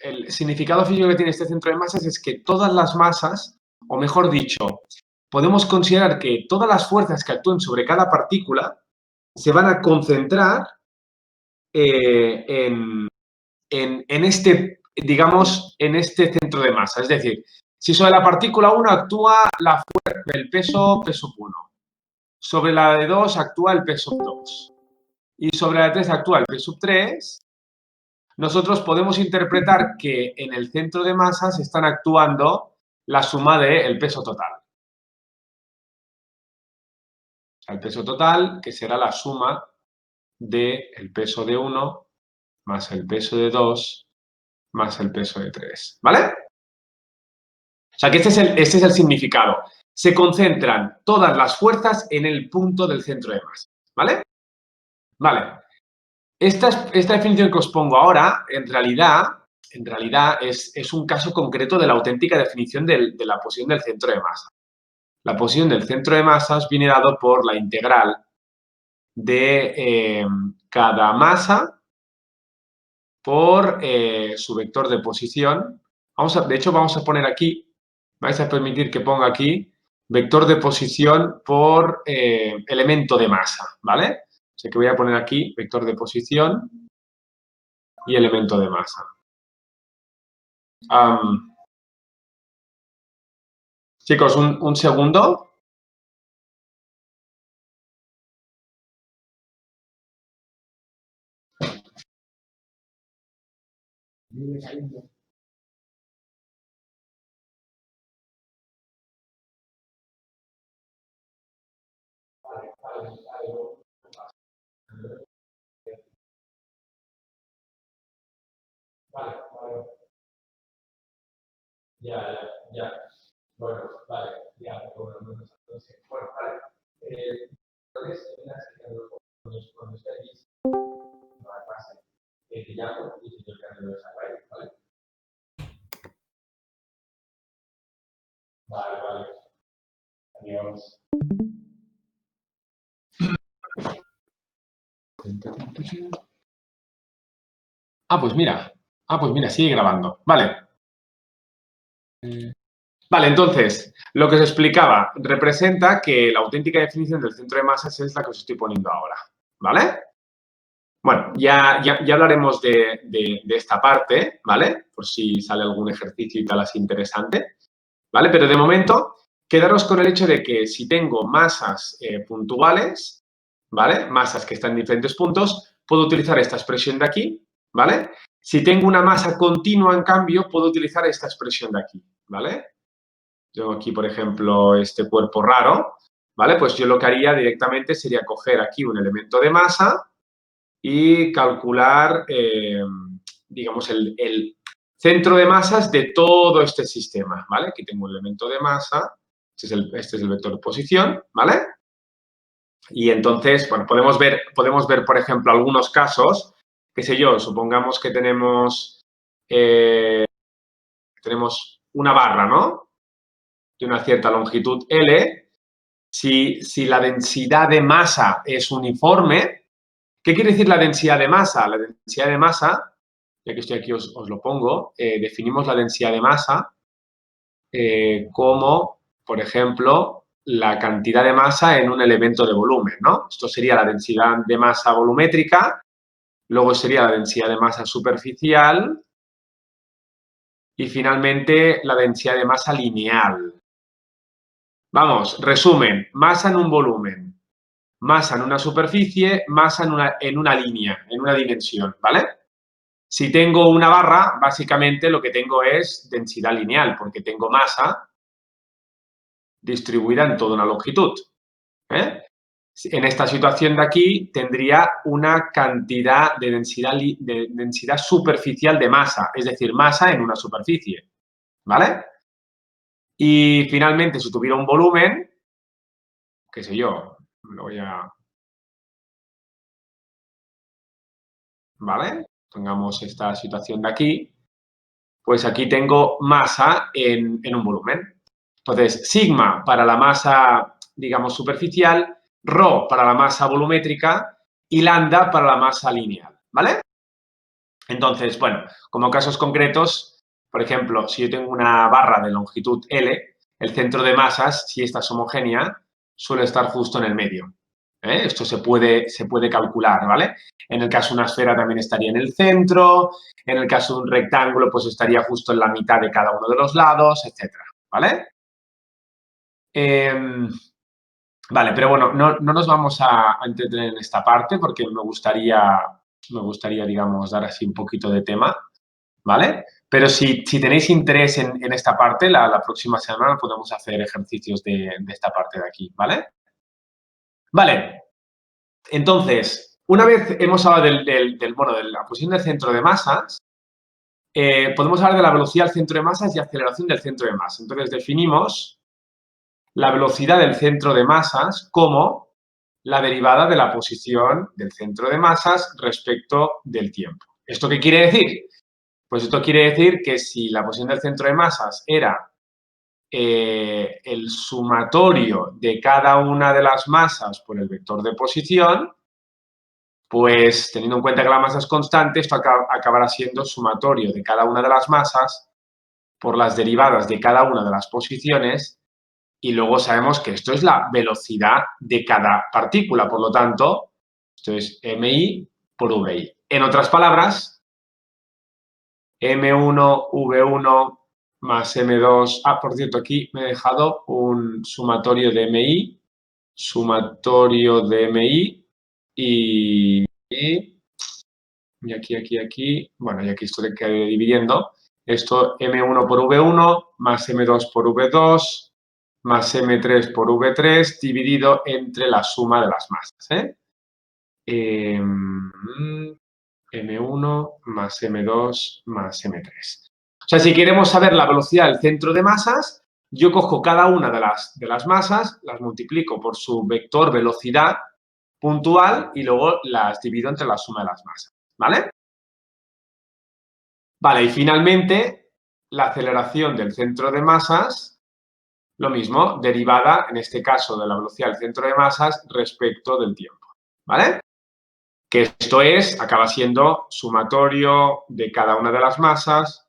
el significado físico que tiene este centro de masas es que todas las masas, o mejor dicho, podemos considerar que todas las fuerzas que actúen sobre cada partícula se van a concentrar en este, digamos, en este centro de masa. Es decir, si sobre la partícula 1 actúa el peso 1, sobre la de 2 actúa el peso 2 y sobre la de 3 actúa el peso 3, nosotros podemos interpretar que en el centro de masas están actuando la suma del peso total. El peso total, que será la suma del peso de 1 más el peso de 2 más el peso de 3, ¿vale? O sea que este es el significado. Se concentran todas las fuerzas en el punto del centro de masa, ¿vale? Vale. Esta definición que os pongo ahora, en realidad es un caso concreto de la auténtica definición de la posición del centro de masa. La posición del centro de masas viene dado por la integral de cada masa por su vector de posición. De hecho, vamos a poner aquí, vais a permitir que ponga aquí, vector de posición por elemento de masa, ¿vale? O sea que voy a poner aquí vector de posición y elemento de masa. Chicos, un segundo. Vale. Ya. Bueno, vale. Ya, bueno, entonces, bueno, vale. Entonces, cuando estéis, no hay pase. Te llamo y te cambio esa raíz, ¿vale? Vale. Adiós. Pues mira, sigue grabando. Vale. Vale, entonces, lo que os explicaba representa que la auténtica definición del centro de masas es la que os estoy poniendo ahora, ¿vale? Bueno, ya hablaremos de esta parte, ¿vale? Por si sale algún ejercicio y tal así interesante, ¿vale? Pero de momento, quedaros con el hecho de que si tengo masas puntuales, ¿vale? Masas que están en diferentes puntos, puedo utilizar esta expresión de aquí, ¿vale? Si tengo una masa continua, en cambio, puedo utilizar esta expresión de aquí, ¿vale? Tengo aquí, por ejemplo, este cuerpo raro, ¿vale? Pues yo lo que haría directamente sería coger aquí un elemento de masa y calcular, digamos, el centro de masas de todo este sistema, ¿vale? Aquí tengo un elemento de masa, este es el vector de posición, ¿vale? Y entonces, bueno, podemos ver, por ejemplo, algunos casos, qué sé yo, supongamos que tenemos una barra, ¿no? De una cierta longitud L, si la densidad de masa es uniforme, ¿qué quiere decir la densidad de masa? La densidad de masa, ya que estoy aquí os lo pongo, definimos la densidad de masa como, por ejemplo, la cantidad de masa en un elemento de volumen, ¿no? Esto sería la densidad de masa volumétrica, luego sería la densidad de masa superficial y finalmente la densidad de masa lineal. Vamos, resumen, masa en un volumen, masa en una superficie, masa en una línea, en una dimensión, ¿vale? Si tengo una barra, básicamente lo que tengo es densidad lineal, porque tengo masa distribuida en toda una longitud. En esta situación de aquí tendría una cantidad de densidad superficial de masa, es decir, masa en una superficie, ¿vale? Y finalmente, si tuviera un volumen, qué sé yo, lo voy a... ¿Vale? Pongamos esta situación de aquí, pues aquí tengo masa en un volumen. Entonces, sigma para la masa, digamos, superficial, rho para la masa volumétrica y lambda para la masa lineal, ¿vale? Entonces, bueno, como casos concretos, por ejemplo, si yo tengo una barra de longitud L, el centro de masas, si esta es homogénea, suele estar justo en el medio. Esto se puede calcular, ¿vale? En el caso de una esfera también estaría en el centro, en el caso de un rectángulo, pues estaría justo en la mitad de cada uno de los lados, etcétera, ¿vale? Vale, pero bueno, no nos vamos a entretener en esta parte porque me gustaría, digamos, dar así un poquito de tema, ¿vale? Pero si tenéis interés en esta parte, la próxima semana podemos hacer ejercicios de esta parte de aquí, ¿vale? Vale, entonces, una vez hemos hablado de la posición del centro de masas, podemos hablar de la velocidad del centro de masas y aceleración del centro de masas. Entonces, definimos la velocidad del centro de masas como la derivada de la posición del centro de masas respecto del tiempo. ¿Esto qué quiere decir? Pues esto quiere decir que si la posición del centro de masas era el sumatorio de cada una de las masas por el vector de posición, pues teniendo en cuenta que la masa es constante, esto acabará siendo sumatorio de cada una de las masas por las derivadas de cada una de las posiciones y luego sabemos que esto es la velocidad de cada partícula, por lo tanto, esto es mi por vi. En otras palabras, m1, v1 más m2. Ah, por cierto, aquí me he dejado un sumatorio de mi y aquí, bueno, y aquí esto le quedé dividiendo. Esto m1 por v1 más m2 por v2 más m3 por v3 dividido entre la suma de las masas. M1 más M2 más M3. O sea, si queremos saber la velocidad del centro de masas, yo cojo cada una de las masas, las multiplico por su vector velocidad puntual y luego las divido entre la suma de las masas, ¿vale? Vale, y finalmente, la aceleración del centro de masas, lo mismo, derivada, en este caso, de la velocidad del centro de masas respecto del tiempo, ¿vale? Que esto acaba siendo sumatorio de cada una de las masas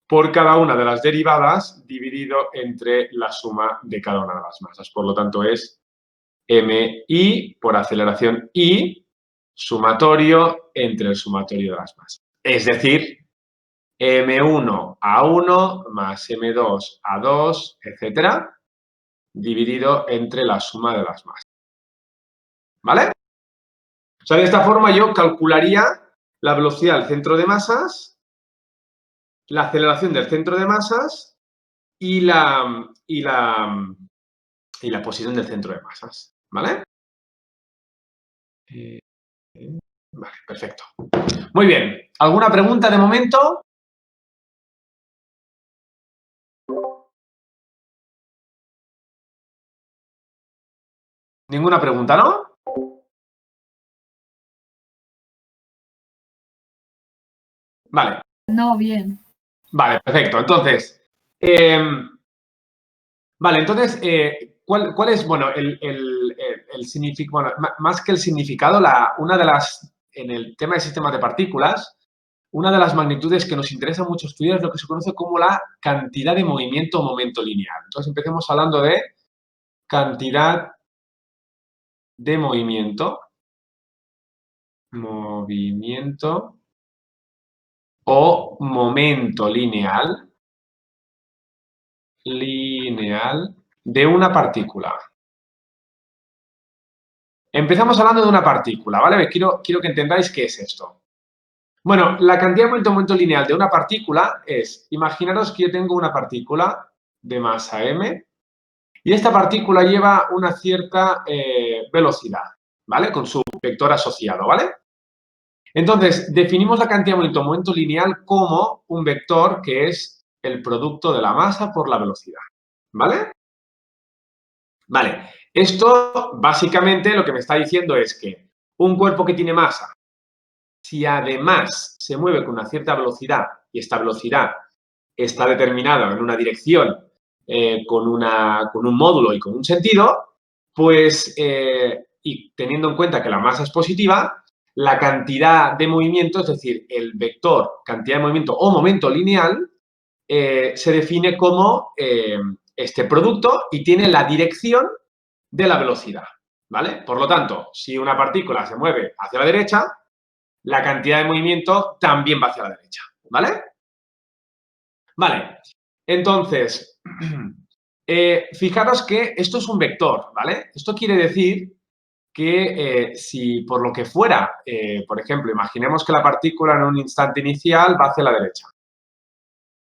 por cada una de las derivadas dividido entre la suma de cada una de las masas. Por lo tanto, es mi por aceleración i sumatorio entre el sumatorio de las masas. Es decir, m1 a 1 más m2 a 2, etcétera, dividido entre la suma de las masas. ¿Vale? O sea, de esta forma yo calcularía la velocidad del centro de masas, la aceleración del centro de masas y la posición del centro de masas, ¿vale? Vale, perfecto. Muy bien. ¿Alguna pregunta de momento? Ninguna pregunta, ¿no? Vale. No, bien. Vale, perfecto. Entonces, ¿cuál es, bueno, el significado, bueno, más que el significado, una de las, en el tema de sistemas de partículas, una de las magnitudes que nos interesa mucho estudiar es lo que se conoce como la cantidad de movimiento o momento lineal. Entonces, empecemos hablando de cantidad de movimiento o momento lineal de una partícula. Empezamos hablando de una partícula, ¿vale? Quiero que entendáis qué es esto. Bueno, la cantidad de momento lineal de una partícula es, imaginaros que yo tengo una partícula de masa m y esta partícula lleva una cierta velocidad, ¿vale? Con su vector asociado, ¿vale? Entonces, definimos la cantidad de momento lineal como un vector que es el producto de la masa por la velocidad, ¿vale? Vale, esto básicamente lo que me está diciendo es que un cuerpo que tiene masa, si además se mueve con una cierta velocidad y esta velocidad está determinada en una dirección con un módulo y con un sentido, pues, y teniendo en cuenta que la masa es positiva, la cantidad de movimiento, es decir, el vector cantidad de movimiento o momento lineal, se define como este producto y tiene la dirección de la velocidad, ¿vale? Por lo tanto, si una partícula se mueve hacia la derecha, la cantidad de movimiento también va hacia la derecha, ¿vale? Vale, entonces, fijaros que esto es un vector, ¿vale? Esto quiere decir que si por lo que fuera, por ejemplo, imaginemos que la partícula en un instante inicial va hacia la derecha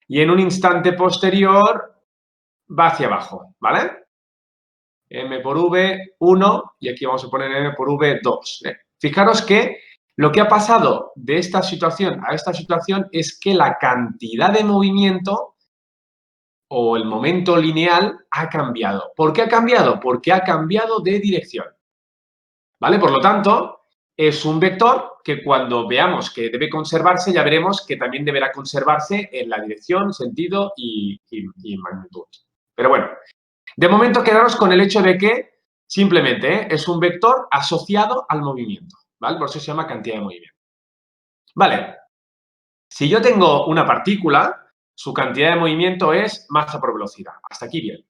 y en un instante posterior va hacia abajo, ¿vale? M por V, 1, y aquí vamos a poner M por V, 2. Fijaros que lo que ha pasado de esta situación a esta situación es que la cantidad de movimiento o el momento lineal ha cambiado. ¿Por qué ha cambiado? Porque ha cambiado de dirección, ¿vale? Por lo tanto, es un vector que cuando veamos que debe conservarse, ya veremos que también deberá conservarse en la dirección, sentido y magnitud. Pero bueno, de momento quedaros con el hecho de que simplemente es un vector asociado al movimiento, ¿vale? Por eso se llama cantidad de movimiento. Vale, si yo tengo una partícula, su cantidad de movimiento es masa por velocidad. Hasta aquí bien.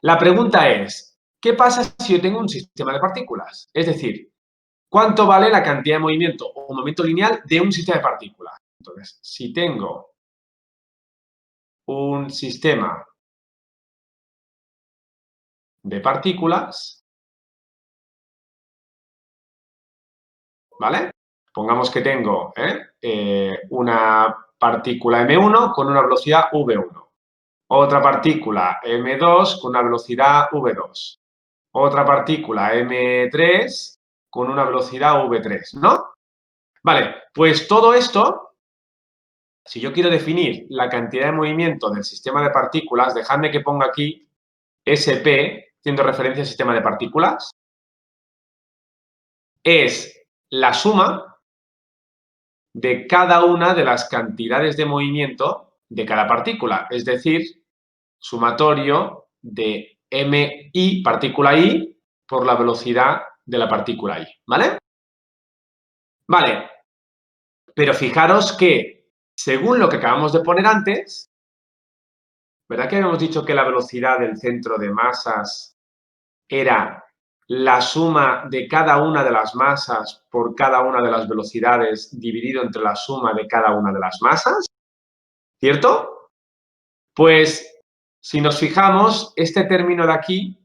La pregunta es, ¿qué pasa si yo tengo un sistema de partículas? Es decir, ¿cuánto vale la cantidad de movimiento o momento lineal de un sistema de partículas? Entonces, si tengo un sistema de partículas, ¿vale? Pongamos que tengo una partícula M1 con una velocidad V1, otra partícula M2 con una velocidad V2, otra partícula M3 con una velocidad V3, ¿no? Vale, pues todo esto, si yo quiero definir la cantidad de movimiento del sistema de partículas, dejadme que ponga aquí SP, haciendo referencia al sistema de partículas, es la suma de cada una de las cantidades de movimiento de cada partícula, es decir, sumatorio de MI, partícula I, por la velocidad de la partícula I, ¿vale? Vale, pero fijaros que, según lo que acabamos de poner antes, ¿verdad que habíamos dicho que la velocidad del centro de masas era la suma de cada una de las masas por cada una de las velocidades dividido entre la suma de cada una de las masas? ¿Cierto? Pues, si nos fijamos, este término de aquí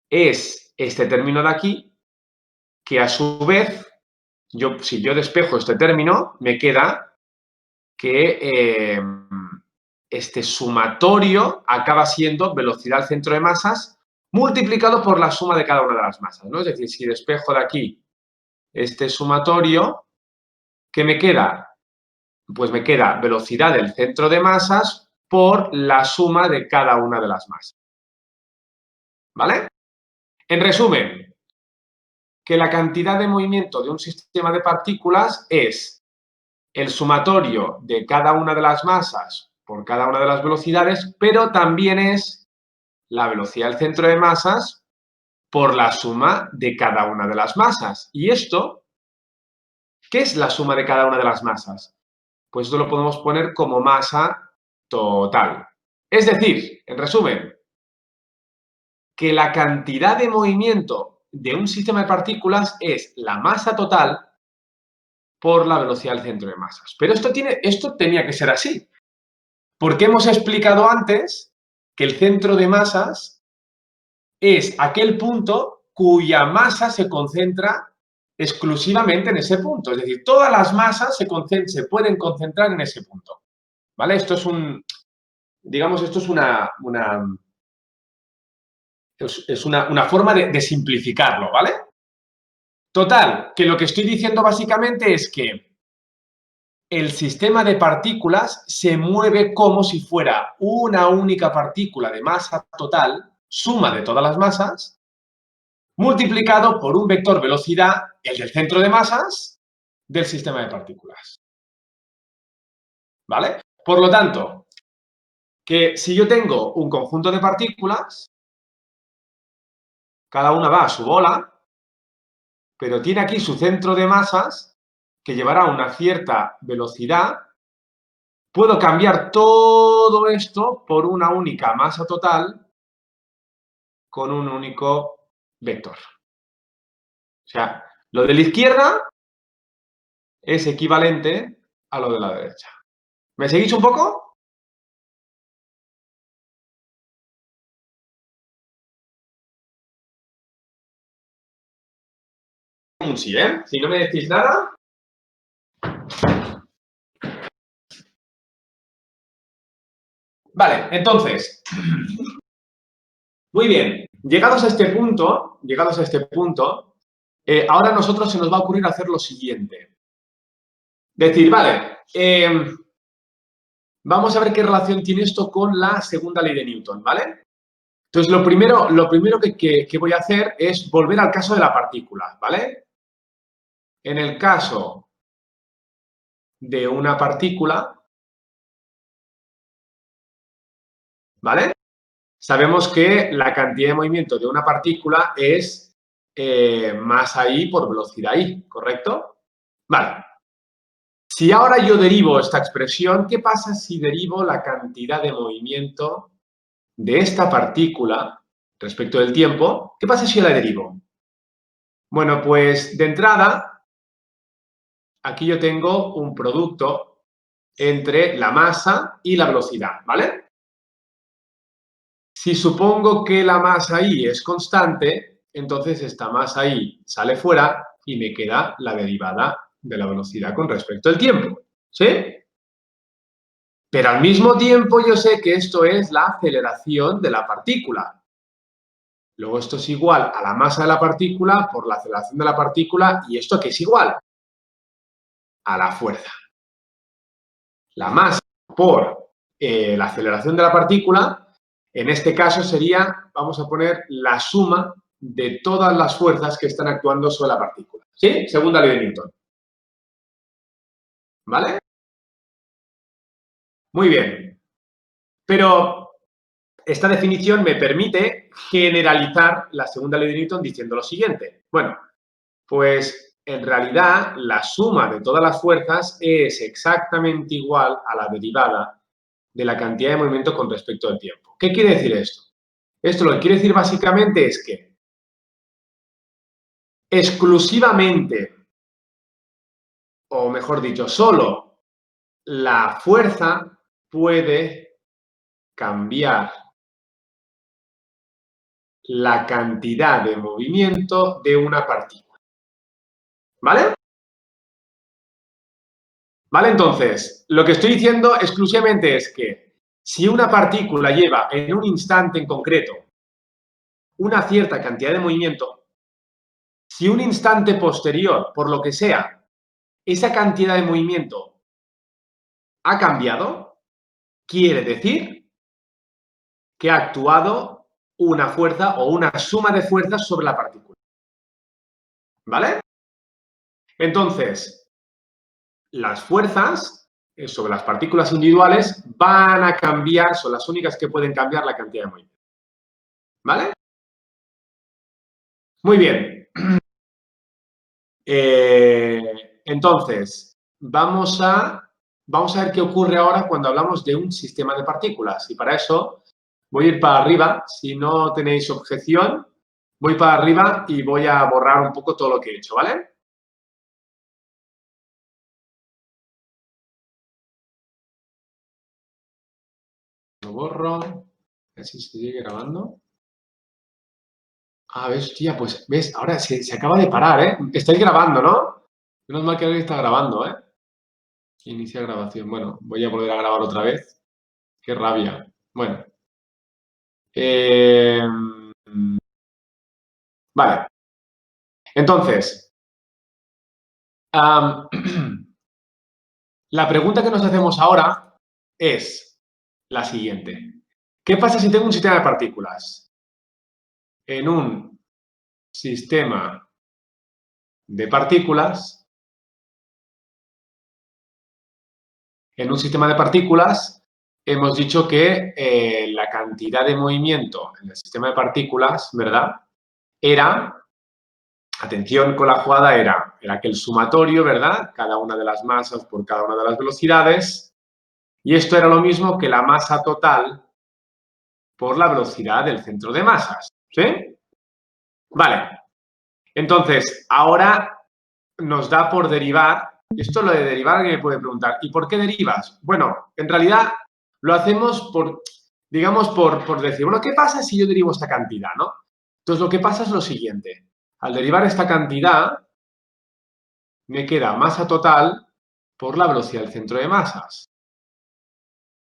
es este término de aquí, que a su vez, si yo despejo este término, me queda que este sumatorio acaba siendo velocidad al centro de masas multiplicado por la suma de cada una de las masas, ¿no? Es decir, si despejo de aquí este sumatorio, ¿qué me queda? Pues me queda velocidad del centro de masas por la suma de cada una de las masas. ¿Vale? En resumen, que la cantidad de movimiento de un sistema de partículas es el sumatorio de cada una de las masas por cada una de las velocidades, pero también es la velocidad del centro de masas por la suma de cada una de las masas. ¿Y esto qué es la suma de cada una de las masas? Pues esto lo podemos poner como masa total. Es decir, en resumen, que la cantidad de movimiento de un sistema de partículas es la masa total por la velocidad del centro de masas. Pero esto tenía que ser así, porque hemos explicado antes que el centro de masas es aquel punto cuya masa se concentra exclusivamente en ese punto. Es decir, todas las masas se pueden concentrar en ese punto. ¿Vale? Esto es una forma de simplificarlo, ¿vale? Total, que lo que estoy diciendo básicamente es que el sistema de partículas se mueve como si fuera una única partícula de masa total, suma de todas las masas, multiplicado por un vector velocidad, el del centro de masas, del sistema de partículas. ¿Vale? Por lo tanto, que si yo tengo un conjunto de partículas, cada una va a su bola, pero tiene aquí su centro de masas que llevará a una cierta velocidad. Puedo cambiar todo esto por una única masa total con un único vector. O sea, lo de la izquierda es equivalente a lo de la derecha. ¿Me seguís un poco? Un sí, ¿eh? Si no me decís nada. Vale, entonces, muy bien. Llegados a este punto, ahora a nosotros se nos va a ocurrir hacer lo siguiente. Decir, vale, vamos a ver qué relación tiene esto con la segunda ley de Newton, ¿vale? Entonces, lo primero que voy a hacer es volver al caso de la partícula, ¿vale? En el caso de una partícula, ¿vale? Sabemos que la cantidad de movimiento de una partícula es masa I por velocidad I, ¿correcto? Vale. Si ahora yo derivo esta expresión, ¿qué pasa si derivo la cantidad de movimiento de esta partícula respecto del tiempo? ¿Qué pasa si yo la derivo? Bueno, pues de entrada, aquí yo tengo un producto entre la masa y la velocidad, ¿vale? Si supongo que la masa I es constante, entonces esta masa I sale fuera y me queda la derivada de la velocidad con respecto al tiempo, ¿sí? Pero al mismo tiempo yo sé que esto es la aceleración de la partícula. Luego esto es igual a la masa de la partícula por la aceleración de la partícula. ¿Y esto qué es igual? A la fuerza. La masa por la aceleración de la partícula, en este caso sería, vamos a poner, la suma de todas las fuerzas que están actuando sobre la partícula. ¿Sí? Segunda ley de Newton. ¿Vale? Muy bien. Pero esta definición me permite generalizar la segunda ley de Newton diciendo lo siguiente. Bueno, pues en realidad la suma de todas las fuerzas es exactamente igual a la derivada de la cantidad de movimiento con respecto al tiempo. ¿Qué quiere decir esto? Esto lo que quiere decir básicamente es que exclusivamente, o mejor dicho, solo la fuerza puede cambiar la cantidad de movimiento de una partícula. ¿Vale? ¿Vale? Entonces, lo que estoy diciendo exclusivamente es que si una partícula lleva en un instante en concreto una cierta cantidad de movimiento, si un instante posterior, por lo que sea, esa cantidad de movimiento ha cambiado, quiere decir que ha actuado una fuerza o una suma de fuerzas sobre la partícula. ¿Vale? Entonces, las fuerzas sobre las partículas individuales van a cambiar, son las únicas que pueden cambiar la cantidad de movimiento. ¿Vale? Muy bien. Entonces, vamos a ver qué ocurre ahora cuando hablamos de un sistema de partículas. Y para eso voy a ir para arriba. Si no tenéis objeción, voy para arriba y voy a borrar un poco todo lo que he hecho, ¿vale? Lo borro. A ver si se sigue grabando. Ah, ves, tía, pues, ves, ahora se acaba de parar, ¿eh? Estáis grabando, ¿no? Menos mal que alguien está grabando, ¿eh? Inicia grabación. Bueno, voy a volver a grabar otra vez. Qué rabia. Bueno. Vale. Entonces, la pregunta que nos hacemos ahora es la siguiente. ¿Qué pasa si tengo un sistema de partículas? En un sistema de partículas, hemos dicho que la cantidad de movimiento en el sistema de partículas, ¿verdad? Era, atención con la jugada era que el sumatorio, ¿verdad? Cada una de las masas por cada una de las velocidades. Y esto era lo mismo que la masa total por la velocidad del centro de masas. ¿Sí? Vale. Entonces, ahora nos da por derivar. Esto lo de derivar, alguien me puede preguntar, ¿y por qué derivas? Bueno, en realidad lo hacemos por, digamos, por decir, bueno, ¿qué pasa si yo derivo esta cantidad, no? Entonces, lo que pasa es lo siguiente. Al derivar esta cantidad, me queda masa total por la velocidad del centro de masas.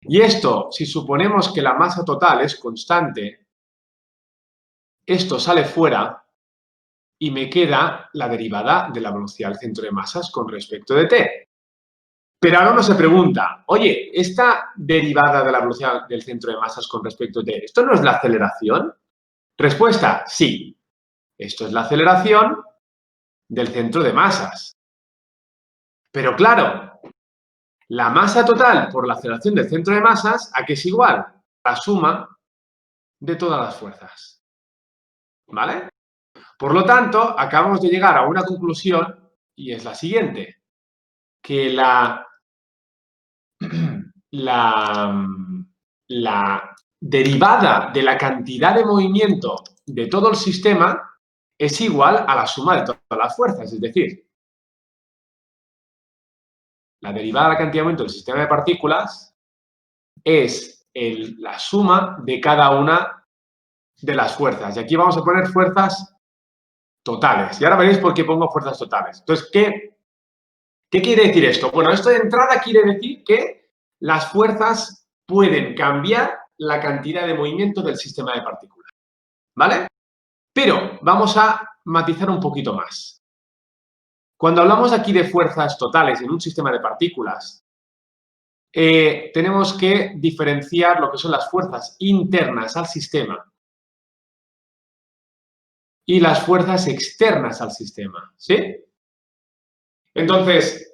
Y esto, si suponemos que la masa total es constante, esto sale fuera y me queda la derivada de la velocidad del centro de masas con respecto de t. Pero ahora uno se pregunta, oye, esta derivada de la velocidad del centro de masas con respecto de t, ¿esto no es la aceleración? Respuesta, sí. Esto es la aceleración del centro de masas. Pero claro, la masa total por la aceleración del centro de masas, ¿a qué es igual? La suma de todas las fuerzas. ¿Vale? Por lo tanto, acabamos de llegar a una conclusión y es la siguiente, que la derivada de la cantidad de movimiento de todo el sistema es igual a la suma de todas las fuerzas, es decir, la derivada de la cantidad de movimiento del sistema de partículas es la suma de cada una de las fuerzas. Y aquí vamos a poner fuerzas totales. Y ahora veréis por qué pongo fuerzas totales. Entonces, ¿qué quiere decir esto? Bueno, esto de entrada quiere decir que las fuerzas pueden cambiar la cantidad de movimiento del sistema de partículas. ¿Vale? Pero vamos a matizar un poquito más. Cuando hablamos aquí de fuerzas totales en un sistema de partículas, tenemos que diferenciar lo que son las fuerzas internas al sistema y las fuerzas externas al sistema, ¿sí? Entonces,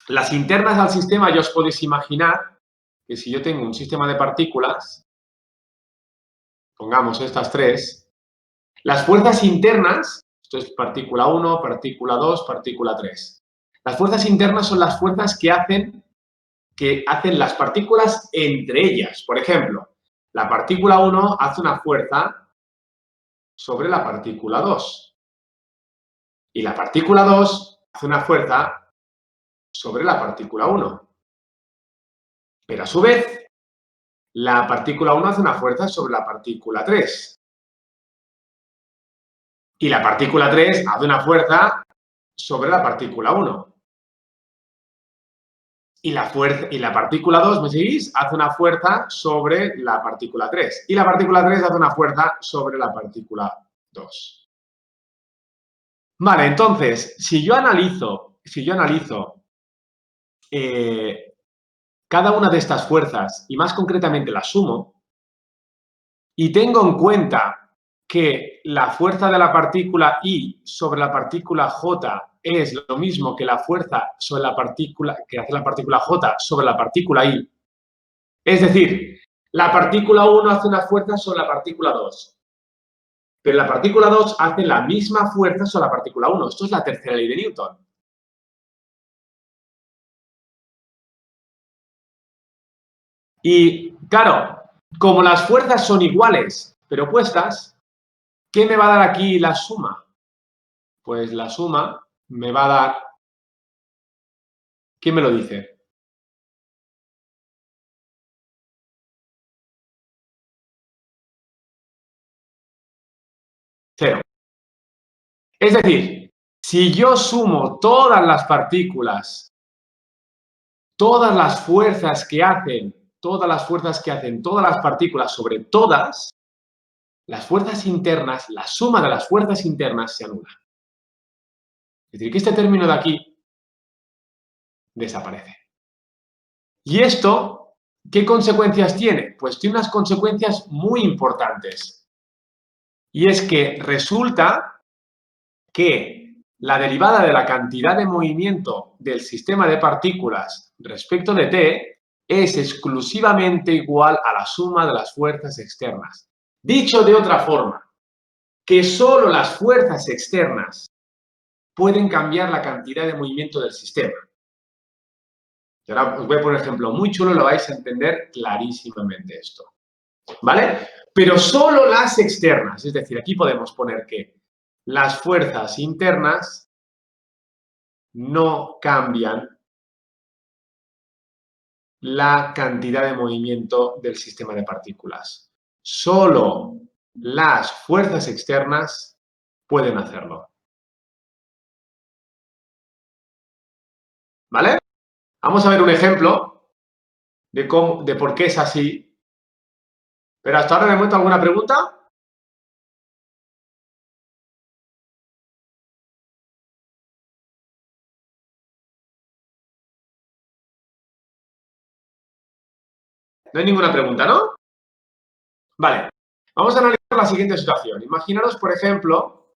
las internas al sistema, ya os podéis imaginar que si yo tengo un sistema de partículas, pongamos estas tres, las fuerzas internas, esto es partícula 1, partícula 2, partícula 3. Las fuerzas internas son las fuerzas que hacen las partículas entre ellas. Por ejemplo, la partícula 1 hace una fuerza sobre la partícula 2. Y la partícula 2 hace una fuerza sobre la partícula 1. Pero a su vez, la partícula 1 hace una fuerza sobre la partícula 3. Y la partícula 3 hace una fuerza sobre la partícula 1. Y la partícula 2, ¿me seguís? Hace una fuerza sobre la partícula 3. Y la partícula 3 hace una fuerza sobre la partícula 2. Vale, entonces, si yo analizo cada una de estas fuerzas y más concretamente las sumo y tengo en cuenta que la fuerza de la partícula I sobre la partícula J es lo mismo que la fuerza sobre la partícula que hace la partícula J sobre la partícula I. Es decir, la partícula 1 hace una fuerza sobre la partícula 2, pero la partícula 2 hace la misma fuerza sobre la partícula 1. Esto es la tercera ley de Newton. Y, claro, como las fuerzas son iguales, pero opuestas, ¿qué me va a dar aquí la suma? Pues la suma me va a dar... ¿Quién me lo dice? Cero. Es decir, si yo sumo todas las partículas, todas las fuerzas que hacen todas las partículas sobre todas, las fuerzas internas, la suma de las fuerzas internas se anula. Es decir, que este término de aquí desaparece. ¿Y esto qué consecuencias tiene? Pues tiene unas consecuencias muy importantes. Y es que resulta que la derivada de la cantidad de movimiento del sistema de partículas respecto de t es exclusivamente igual a la suma de las fuerzas externas. Dicho de otra forma, que solo las fuerzas externas pueden cambiar la cantidad de movimiento del sistema. Y ahora os voy a poner un ejemplo muy chulo, lo vais a entender clarísimamente esto. ¿Vale? Pero solo las externas, es decir, aquí podemos poner que las fuerzas internas no cambian la cantidad de movimiento del sistema de partículas. Solo las fuerzas externas pueden hacerlo. ¿Vale? Vamos a ver un ejemplo de por qué es así. Pero hasta ahora, ¿de momento alguna pregunta? No hay ninguna pregunta, ¿no? Vale. Vamos a analizar la siguiente situación. Imaginaros, por ejemplo...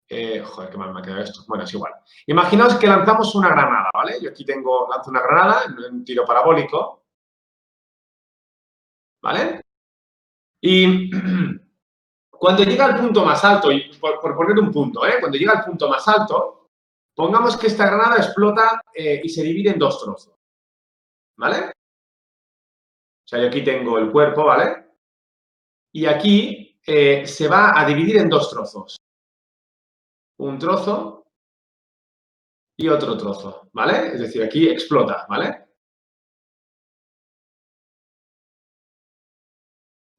joder, qué mal me ha quedado esto. Bueno, es igual. Imaginaos que lanzamos una granada, ¿vale? Yo aquí lanzo una granada en un tiro parabólico, ¿vale? Y cuando llega al punto más alto, y por poner un punto, cuando llega al punto más alto, pongamos que esta granada explota y se divide en dos trozos, ¿vale? O sea, yo aquí tengo el cuerpo, ¿vale? Y aquí se va a dividir en dos trozos. Un trozo y otro trozo, ¿vale? Es decir, aquí explota, ¿vale?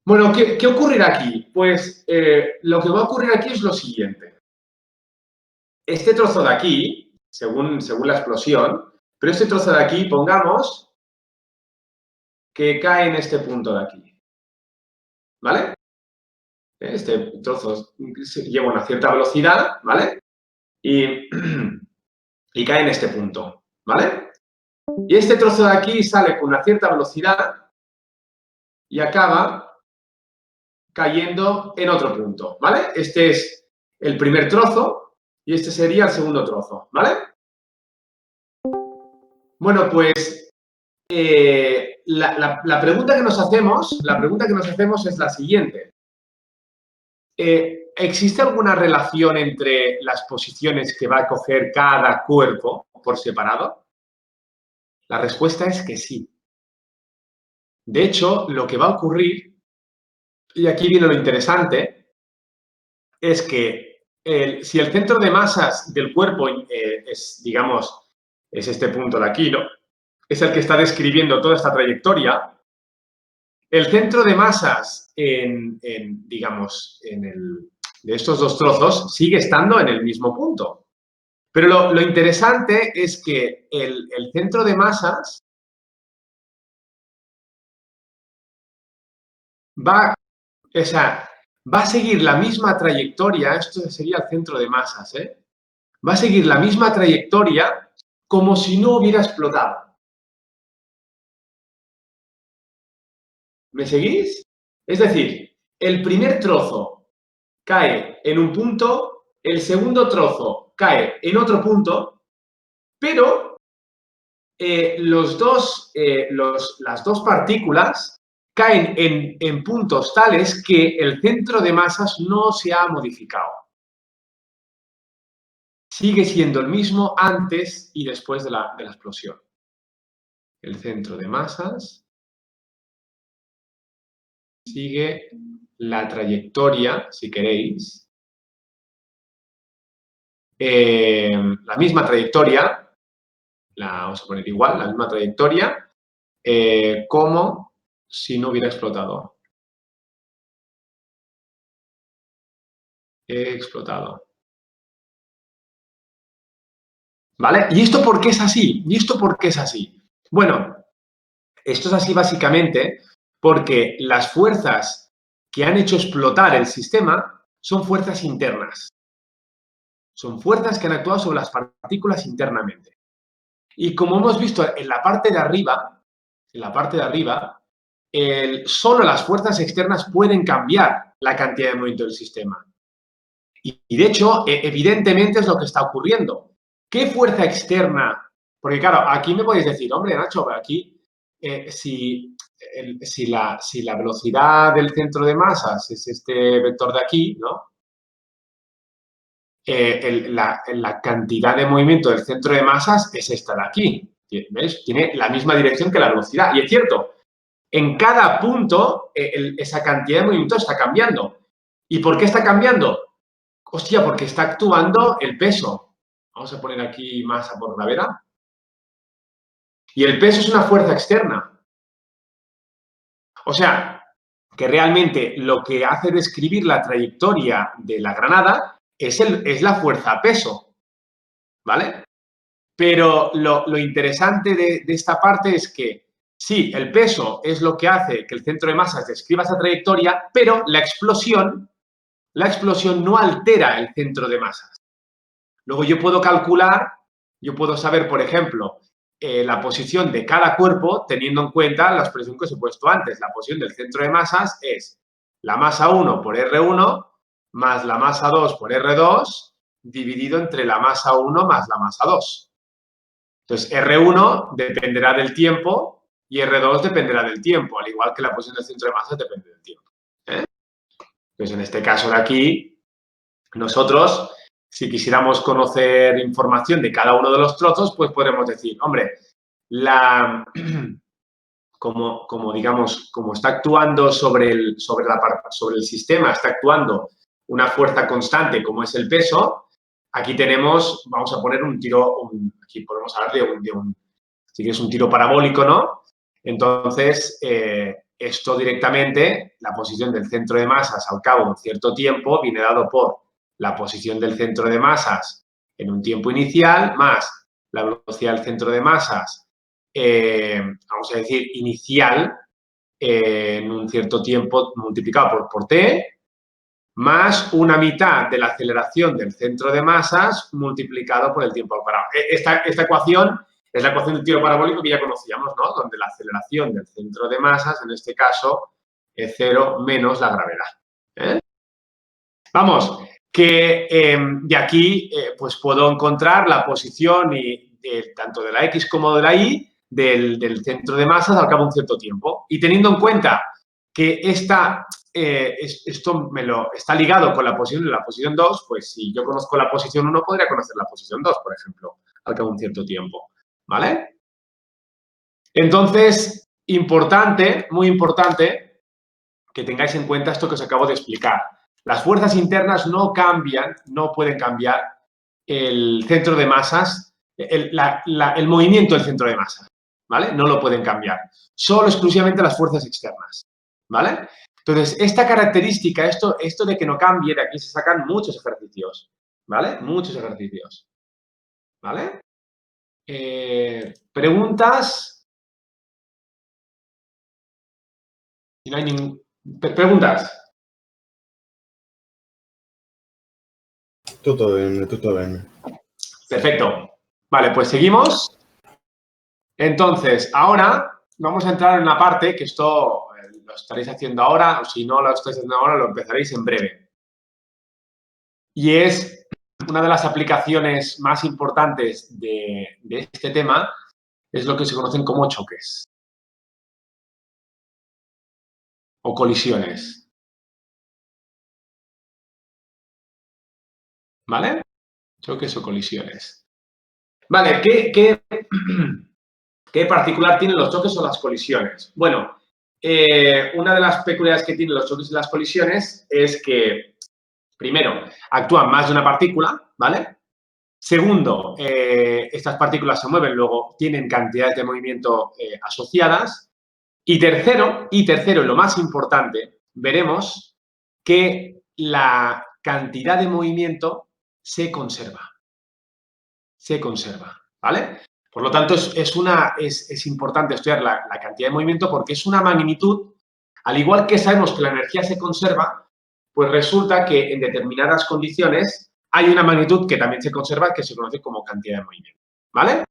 Bueno, ¿qué ocurrirá aquí? Pues lo que va a ocurrir aquí es lo siguiente. Este trozo de aquí, según la explosión, pero este trozo de aquí, pongamos que cae en este punto de aquí, ¿vale? Este trozo lleva una cierta velocidad, ¿vale? Y, y cae en este punto, ¿vale? Y este trozo de aquí sale con una cierta velocidad y acaba cayendo en otro punto, ¿vale? Este es el primer trozo y este sería el segundo trozo, ¿vale? Bueno, pues la pregunta que nos hacemos es la siguiente. ¿Existe alguna relación entre las posiciones que va a coger cada cuerpo por separado? La respuesta es que sí. De hecho, lo que va a ocurrir, y aquí viene lo interesante, es que si el centro de masas del cuerpo es, digamos, es este punto de aquí, ¿no? Es el que está describiendo toda esta trayectoria, el centro de masas digamos, de estos dos trozos sigue estando en el mismo punto. Pero lo interesante es que el centro de masas va a seguir la misma trayectoria, esto sería el centro de masas, va a seguir la misma trayectoria como si no hubiera explotado. ¿Me seguís? Es decir, el primer trozo cae en un punto, el segundo trozo cae en otro punto, pero las dos partículas caen en puntos tales que el centro de masas no se ha modificado. Sigue siendo el mismo antes y después de la explosión. El centro de masas sigue la trayectoria, si queréis, la misma trayectoria, vamos a poner igual, la misma trayectoria, como si no hubiera explotado. He explotado. ¿Vale? ¿Y esto por qué es así? ¿Y esto por qué es así? Bueno, esto es así básicamente porque las fuerzas que han hecho explotar el sistema son fuerzas internas. Son fuerzas que han actuado sobre las partículas internamente. Y como hemos visto en la parte de arriba, solo las fuerzas externas pueden cambiar la cantidad de movimiento del sistema. Y de hecho, evidentemente es lo que está ocurriendo. ¿Qué fuerza externa? Porque claro, aquí me podéis decir, hombre, Nacho, aquí si si la velocidad del centro de masas es este vector de aquí, ¿no? La cantidad de movimiento del centro de masas es esta de aquí. ¿Ves? Tiene la misma dirección que la velocidad. Y es cierto, en cada punto esa cantidad de movimiento está cambiando. ¿Y por qué está cambiando? Hostia, porque está actuando el peso. Vamos a poner aquí masa por gravedad. Y el peso es una fuerza externa. O sea, que realmente lo que hace describir la trayectoria de la granada es la fuerza peso. ¿Vale? Pero lo interesante de esta parte es que sí, el peso es lo que hace que el centro de masas describa esa trayectoria, pero la explosión no altera el centro de masas. Luego yo puedo calcular, yo puedo saber, por ejemplo, la posición de cada cuerpo teniendo en cuenta la expresión que os he puesto antes. La posición del centro de masas es la masa 1 por R1 más la masa 2 por R2 dividido entre la masa 1 más la masa 2. Entonces, R1 dependerá del tiempo y R2 dependerá del tiempo, al igual que la posición del centro de masas depende del tiempo. Entonces, en este caso de aquí, nosotros, si quisiéramos conocer información de cada uno de los trozos, pues podremos decir, hombre, como está actuando sobre el sistema, está actuando una fuerza constante como es el peso, aquí tenemos, vamos a poner un tiro, aquí podemos hablar si quieres, un tiro parabólico, ¿no? Entonces, esto directamente, la posición del centro de masas al cabo de un cierto tiempo viene dado por la posición del centro de masas en un tiempo inicial más la velocidad del centro de masas, vamos a decir, inicial en un cierto tiempo multiplicado por t, más una mitad de la aceleración del centro de masas multiplicado por el tiempo al cuadrado. Esta ecuación es la ecuación del tiro parabólico que ya conocíamos, ¿no? Donde la aceleración del centro de masas, en este caso, es 0 menos la gravedad. Vamos, que de aquí pues puedo encontrar la posición tanto de la X como de la Y del centro de masas al cabo de un cierto tiempo. Y teniendo en cuenta que esto está ligado con la posición 2, pues si yo conozco la posición 1, podría conocer la posición 2, por ejemplo, al cabo de un cierto tiempo. ¿Vale? Entonces, importante, muy importante, que tengáis en cuenta esto que os acabo de explicar. Las fuerzas internas no cambian, no pueden cambiar el centro de masas, el movimiento del centro de masas, ¿vale? No lo pueden cambiar. Solo exclusivamente las fuerzas externas, ¿vale? Entonces, esta característica, esto de que no cambie, de aquí se sacan muchos ejercicios, ¿vale? Muchos ejercicios, ¿vale? ¿Preguntas? Si no hay preguntas. Tutto bene, tutto bene. Perfecto. Vale, pues seguimos. Entonces, ahora vamos a entrar en una parte que esto lo estaréis haciendo ahora, o si no lo estáis haciendo ahora, lo empezaréis en breve. Y es una de las aplicaciones más importantes de este tema, es lo que se conocen como choques o colisiones. ¿Vale? Choques o colisiones. Vale, ¿qué particular tienen los choques o las colisiones? Bueno, una de las peculiaridades que tienen los choques y las colisiones es que, primero, actúan más de una partícula, ¿vale? Segundo, estas partículas se mueven, luego tienen cantidades de movimiento asociadas. Y tercero, lo más importante, veremos que la cantidad de movimiento se conserva. Se conserva, ¿vale? Por lo tanto, es importante estudiar la cantidad de movimiento porque es una magnitud, al igual que sabemos que la energía se conserva, pues resulta que en determinadas condiciones hay una magnitud que también se conserva que se conoce como cantidad de movimiento, ¿vale?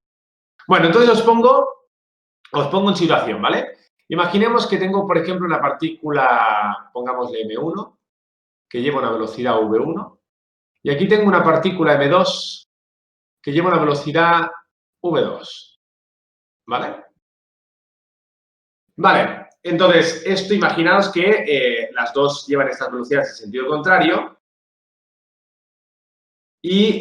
Bueno, entonces os pongo en situación, ¿vale? Imaginemos que tengo, por ejemplo, una partícula, pongámosle M1, que lleva una velocidad V1, y aquí tengo una partícula M2 que lleva una velocidad V2, ¿vale? Vale, Entonces, esto imaginaos que las dos llevan estas velocidades en sentido contrario y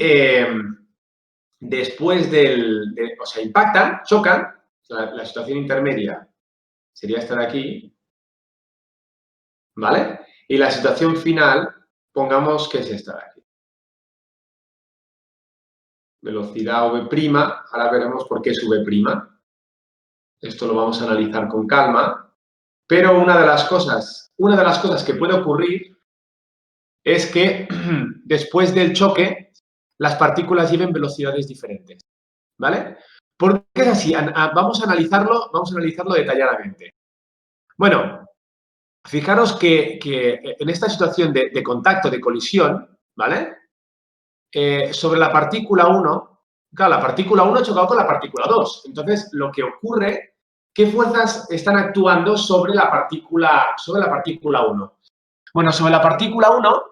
después o sea, impactan, chocan, la situación intermedia sería esta de aquí, ¿vale? Y la situación final, pongamos que es esta de aquí. Velocidad V', ahora veremos por qué es V'. Esto lo vamos a analizar con calma, pero una de las cosas que puede ocurrir es que después del choque las partículas lleven velocidades diferentes, ¿vale? ¿Por qué es así? Vamos a analizarlo detalladamente. Bueno, fijaros que en esta situación de contacto, de colisión, ¿vale? Sobre la partícula 1, claro, la partícula 1 ha chocado con la partícula 2. Entonces, lo que ocurre, ¿qué fuerzas están actuando sobre la partícula 1? Bueno, sobre la partícula 1,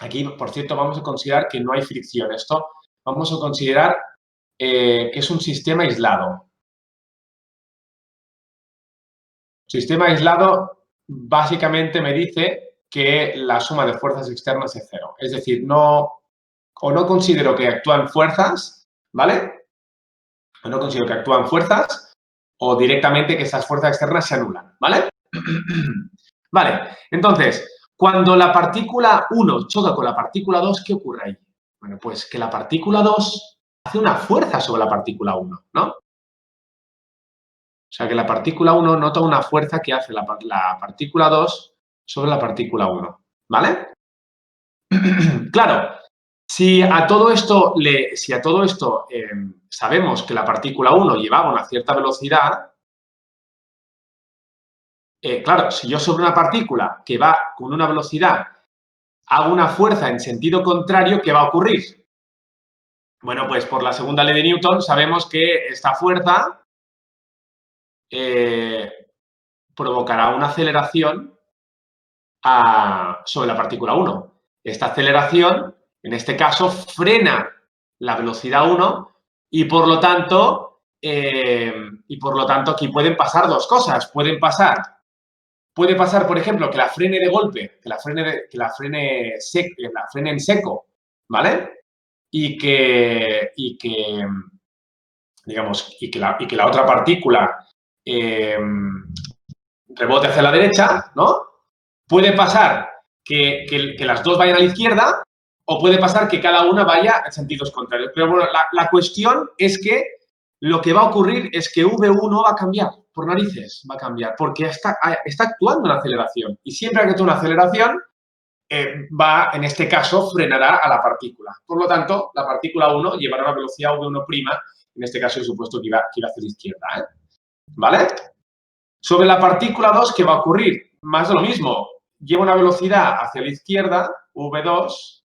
aquí, por cierto, vamos a considerar que no hay fricción. Esto vamos a considerar que es un sistema aislado. Sistema aislado básicamente me dice que la suma de fuerzas externas es cero. Es decir, no considero que actúan fuerzas, ¿vale? O no considero que actúan fuerzas o directamente que esas fuerzas externas se anulan, ¿vale? Vale, entonces, cuando la partícula 1 choca con la partícula 2, ¿qué ocurre ahí? Bueno, pues que la partícula 2 hace una fuerza sobre la partícula 1, ¿no? O sea, que la partícula 1 nota una fuerza que hace la partícula 2 sobre la partícula 1, ¿vale? Claro, si a todo esto sabemos que la partícula 1 llevaba una cierta velocidad, claro, si yo sobre una partícula que va con una velocidad hago una fuerza en sentido contrario, ¿qué va a ocurrir? Bueno, pues por la segunda ley de Newton sabemos que esta fuerza provocará una aceleración sobre la partícula 1. Esta aceleración, en este caso, frena la velocidad 1 y por lo tanto aquí pueden pasar dos cosas. Puede pasar, por ejemplo, que la frene de golpe, que la frene en seco, ¿vale? Y que la otra partícula rebote hacia la derecha, ¿no? Puede pasar que las dos vayan a la izquierda o puede pasar que cada una vaya en sentidos contrarios. Pero bueno, la cuestión es que lo que va a ocurrir es que V1 va a cambiar, por narices va a cambiar, porque está actuando una aceleración. Y siempre que actúa una aceleración, en este caso, frenará a la partícula. Por lo tanto, la partícula 1 llevará una velocidad V1', en este caso, he supuesto que iba hacia la izquierda, ¿eh? ¿Vale? Sobre la partícula 2, ¿qué va a ocurrir? Más de lo mismo. Lleva una velocidad hacia la izquierda, V2,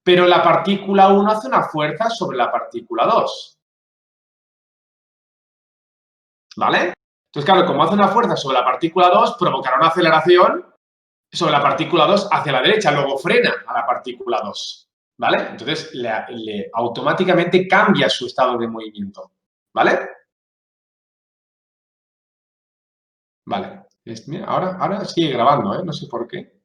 pero la partícula 1 hace una fuerza sobre la partícula 2. ¿Vale? Entonces, claro, como hace una fuerza sobre la partícula 2, provocará una aceleración sobre la partícula 2 hacia la derecha, luego frena a la partícula 2. ¿Vale? Entonces, automáticamente cambia su estado de movimiento. ¿Vale? Vale. Mira, ahora sigue grabando, ¿eh? No sé por qué.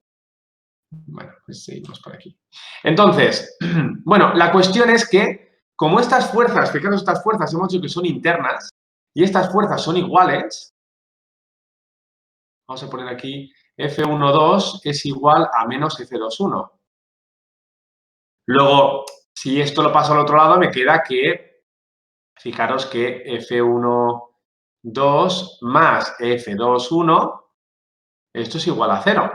Bueno, pues seguimos por aquí. Entonces, bueno, la cuestión es que, como estas fuerzas, fijaros, estas fuerzas hemos dicho que son internas y estas fuerzas son iguales, vamos a poner aquí F12 es igual a menos F21. Luego, si esto lo paso al otro lado, me queda que, fijaros que F12 más F21, esto es igual a 0.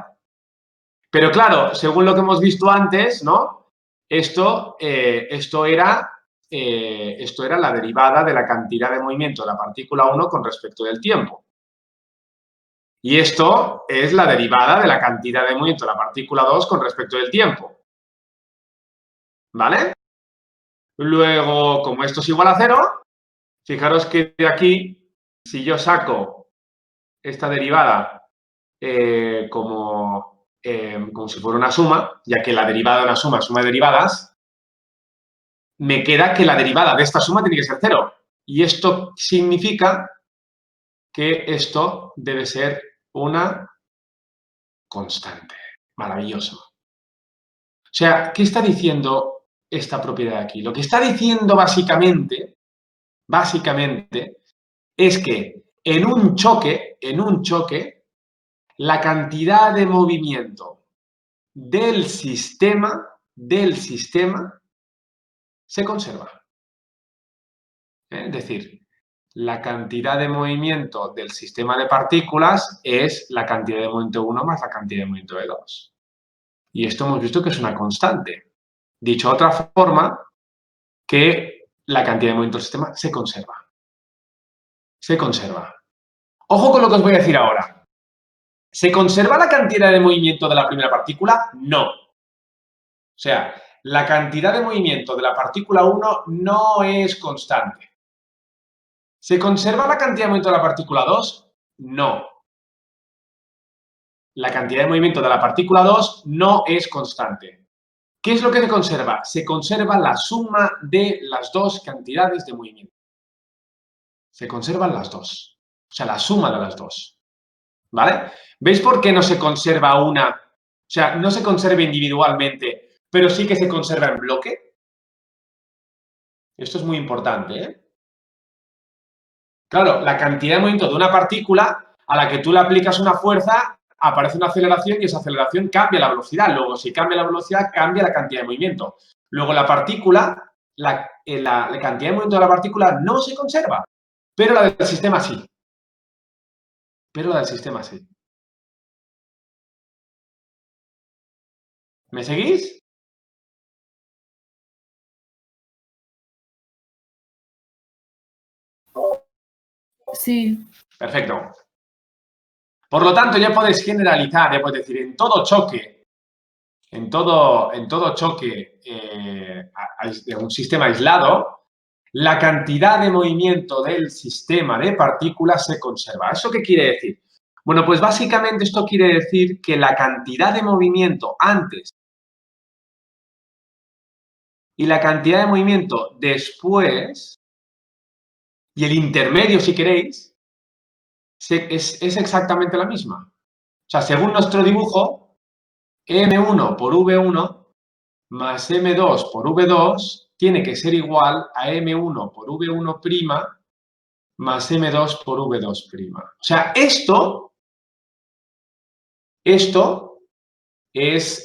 Pero claro, según lo que hemos visto antes, ¿no? Esto era la derivada de la cantidad de movimiento de la partícula 1 con respecto del tiempo. Y esto es la derivada de la cantidad de movimiento de la partícula 2 con respecto del tiempo. ¿Vale? Luego, como esto es igual a 0, fijaros que de aquí, si yo saco esta derivada como si fuera una suma, ya que la derivada de una suma es suma de derivadas, me queda que la derivada de esta suma tiene que ser 0. Y esto significa que esto debe ser una constante. Maravilloso. O sea, ¿qué está diciendo esta propiedad aquí? Lo que está diciendo básicamente, es que en un choque, la cantidad de movimiento del sistema se conserva. Es decir, la cantidad de movimiento del sistema de partículas es la cantidad de movimiento 1 más la cantidad de movimiento de 2. Y esto hemos visto que es una constante. Dicho de otra forma, que la cantidad de movimiento del sistema se conserva. Se conserva. Ojo con lo que os voy a decir ahora. ¿Se conserva la cantidad de movimiento de la primera partícula? No. O sea, la cantidad de movimiento de la partícula 1 no es constante. ¿Se conserva la cantidad de movimiento de la partícula 2? No. La cantidad de movimiento de la partícula 2 no es constante. ¿Qué es lo que se conserva? Se conserva la suma de las dos cantidades de movimiento. Se conservan las dos. O sea, la suma de las dos. ¿Vale? ¿Veis por qué no se conserva una? O sea, no se conserva individualmente, pero sí que se conserva en bloque. Esto es muy importante, ¿eh? Claro, la cantidad de movimiento de una partícula a la que tú le aplicas una fuerza, aparece una aceleración y esa aceleración cambia la velocidad. Luego, si cambia la velocidad, cambia la cantidad de movimiento. Luego, la partícula, la cantidad de movimiento de la partícula no se conserva, pero la del sistema sí. ¿Me seguís? Sí. Perfecto. Por lo tanto, ya podéis generalizar, ya podéis decir, en todo choque de un sistema aislado, la cantidad de movimiento del sistema de partículas se conserva. ¿Eso qué quiere decir? Bueno, pues básicamente esto quiere decir que la cantidad de movimiento antes y la cantidad de movimiento después, y el intermedio, si queréis, es exactamente la misma. O sea, según nuestro dibujo, M1 por V1 más M2 por V2 tiene que ser igual a M1 por V1' más M2 por V2'. O sea, esto es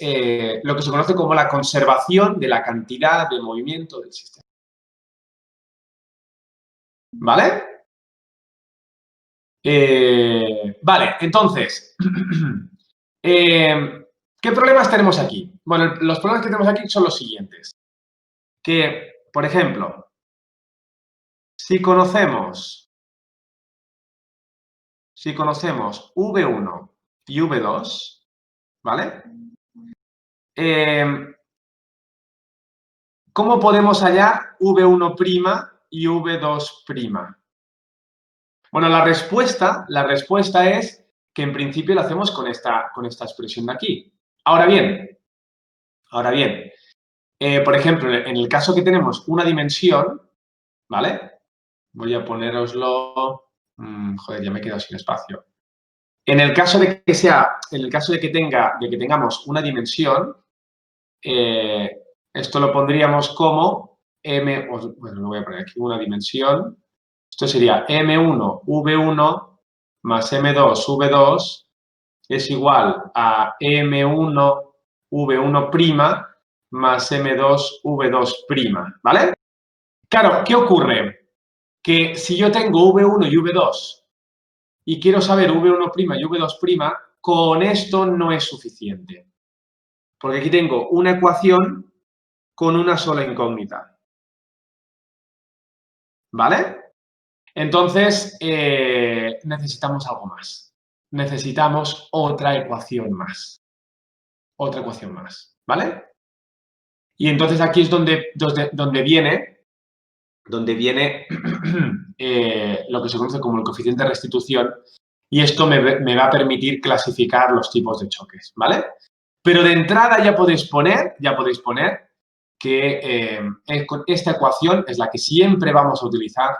lo que se conoce como la conservación de la cantidad de movimiento del sistema. ¿Vale? Vale, entonces, ¿qué problemas tenemos aquí? Bueno, los problemas que tenemos aquí son los siguientes. Que, por ejemplo, si conocemos V1 y V2, ¿vale? ¿Cómo podemos hallar V1' y V2'? Bueno, la respuesta es que en principio lo hacemos con esta expresión de aquí. Ahora bien, por ejemplo, en el caso que tenemos una dimensión, ¿vale? Voy a poneroslo. Joder, ya me he quedado sin espacio. En el caso de que tengamos una dimensión, esto lo pondríamos como bueno, lo voy a poner aquí, una dimensión. Esto sería M1, V1 más M2, V2 es igual a M1, V1' más M2, V2', ¿vale? Claro, ¿qué ocurre? Que si yo tengo V1 y V2 y quiero saber V1' y V2', con esto no es suficiente. Porque aquí tengo una ecuación con una sola incógnita. ¿Vale? Entonces, necesitamos algo más. Necesitamos otra ecuación más. ¿Vale? Y entonces aquí es donde viene lo que se conoce como el coeficiente de restitución, y esto me va a permitir clasificar los tipos de choques, ¿vale? Pero de entrada ya podéis poner que esta ecuación es la que siempre vamos a utilizar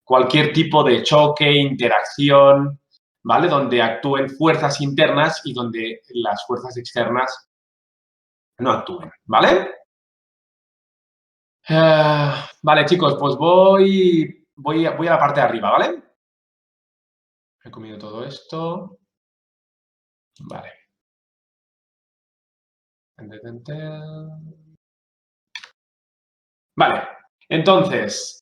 cuando cualquier tipo de choque, interacción, ¿vale? Donde actúen fuerzas internas y donde las fuerzas externas no actúen, ¿vale? Vale, chicos, pues voy a la parte de arriba, ¿vale? He comido todo esto. Vale. Vale, entonces,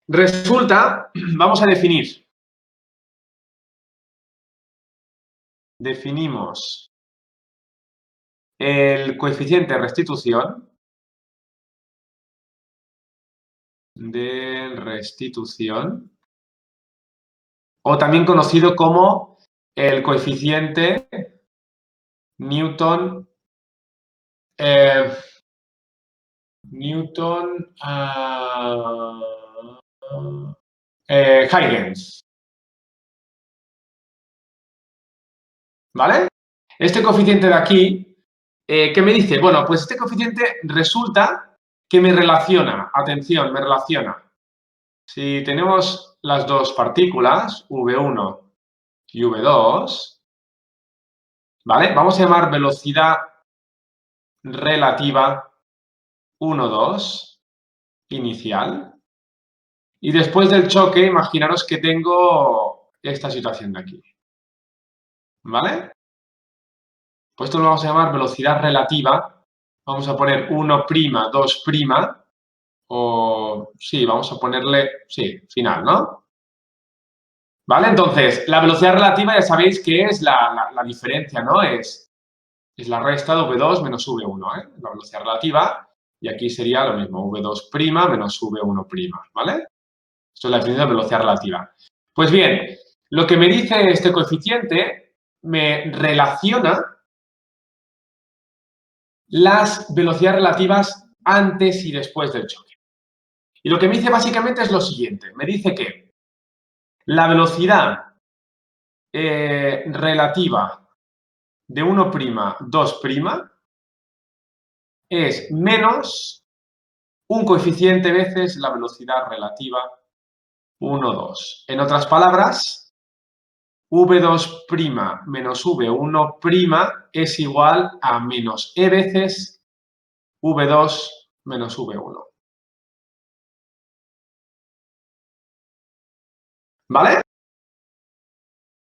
resulta, vamos a definir. Definimos el coeficiente de restitución o también conocido como el coeficiente Newton Huygens, ¿vale? Este coeficiente de aquí, ¿qué me dice? Bueno, pues este coeficiente resulta que me relaciona, atención, me relaciona. Si tenemos las dos partículas, V1 y V2, ¿vale? Vamos a llamar velocidad relativa 1, 2, inicial. Y después del choque, imaginaros que tengo esta situación de aquí, ¿vale? Pues esto lo vamos a llamar velocidad relativa. Vamos a poner 1', 2', o sí, vamos a ponerle, sí, final, ¿no? ¿Vale? Entonces, la velocidad relativa ya sabéis que es la diferencia, ¿no? Es la resta de V2 menos V1, ¿eh? La velocidad relativa. Y aquí sería lo mismo, V2' menos V1', ¿vale? Esto es la definición de velocidad relativa. Pues bien, lo que me dice este coeficiente me relaciona las velocidades relativas antes y después del choque. Y lo que me dice básicamente es lo siguiente. Me dice que la velocidad relativa de 1', 2', es menos un coeficiente veces la velocidad relativa 1, 2. En otras palabras, V2' menos V1' es igual a menos E veces V2 menos V1. ¿Vale?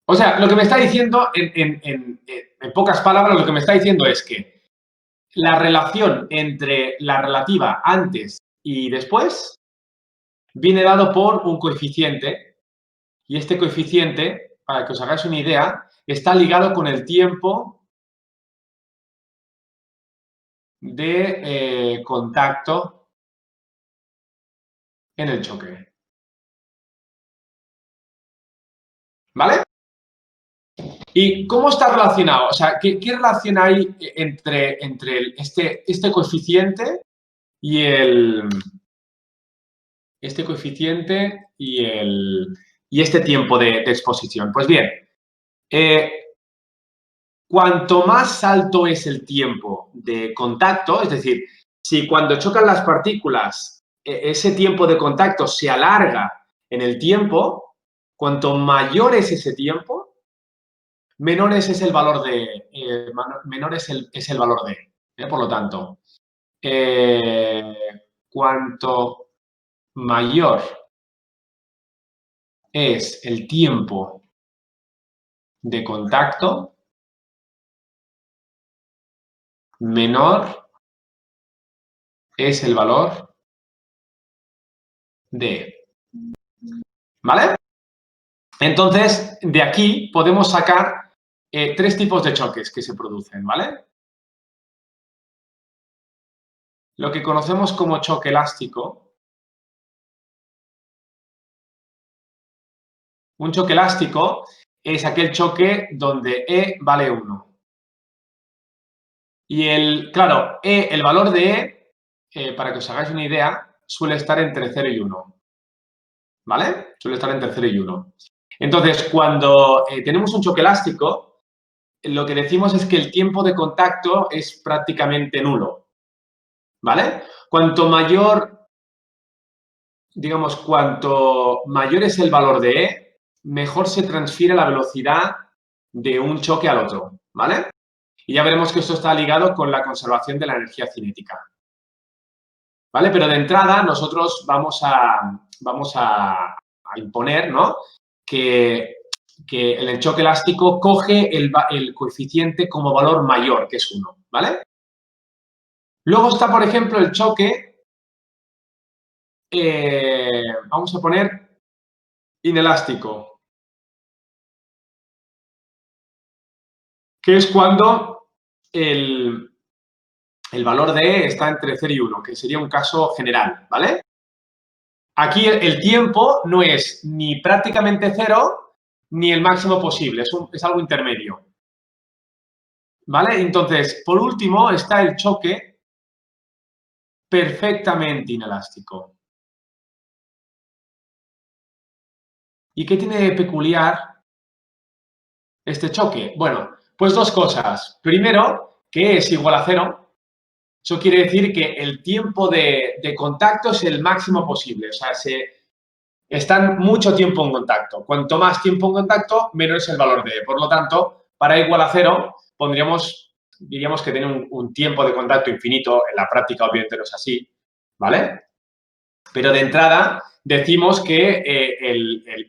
O sea, lo que me está diciendo, en pocas palabras, lo que me está diciendo es que la relación entre la relativa antes y después viene dado por un coeficiente y este coeficiente, para que os hagáis una idea, está ligado con el tiempo de contacto en el choque. ¿Vale? ¿Y cómo está relacionado? O sea, ¿qué relación hay entre este coeficiente y este tiempo de exposición? Pues bien, cuanto más alto es el tiempo de contacto, es decir, si cuando chocan las partículas ese tiempo de contacto se alarga en el tiempo, cuanto mayor es ese tiempo, menor es el valor de Por lo tanto, cuanto mayor es el tiempo de contacto, menor es el valor de ¿vale? Entonces, de aquí podemos sacar tres tipos de choques que se producen, ¿vale? Lo que conocemos como choque elástico. Un choque elástico es aquel choque donde E vale 1. Y el valor de E, para que os hagáis una idea, suele estar entre 0 y 1. ¿Vale? Suele estar entre 0 y 1. Entonces, cuando tenemos un choque elástico, lo que decimos es que el tiempo de contacto es prácticamente nulo. ¿Vale? Cuanto mayor digamos, cuanto mayor es el valor de E, mejor se transfiere la velocidad de un choque al otro, ¿vale? Y ya veremos que esto está ligado con la conservación de la energía cinética, ¿vale? Pero de entrada nosotros vamos a imponer, ¿no?, que el choque elástico coge el coeficiente como valor mayor, que es 1, ¿vale? Luego está, por ejemplo, el choque, vamos a poner inelástico, que es cuando el valor de E está entre 0 y 1, que sería un caso general, ¿vale? Aquí el tiempo no es ni prácticamente 0 ni el máximo posible, es algo intermedio, ¿vale? Entonces, por último, está el choque perfectamente inelástico. ¿Y qué tiene de peculiar este choque? Bueno, pues dos cosas. Primero, que es igual a 0. Eso quiere decir que el tiempo de contacto es el máximo posible. O sea, están mucho tiempo en contacto. Cuanto más tiempo en contacto, menor es el valor de E. Por lo tanto, para igual a 0, diríamos que tiene un tiempo de contacto infinito. En la práctica, obviamente, no es así, ¿vale? Pero de entrada, decimos que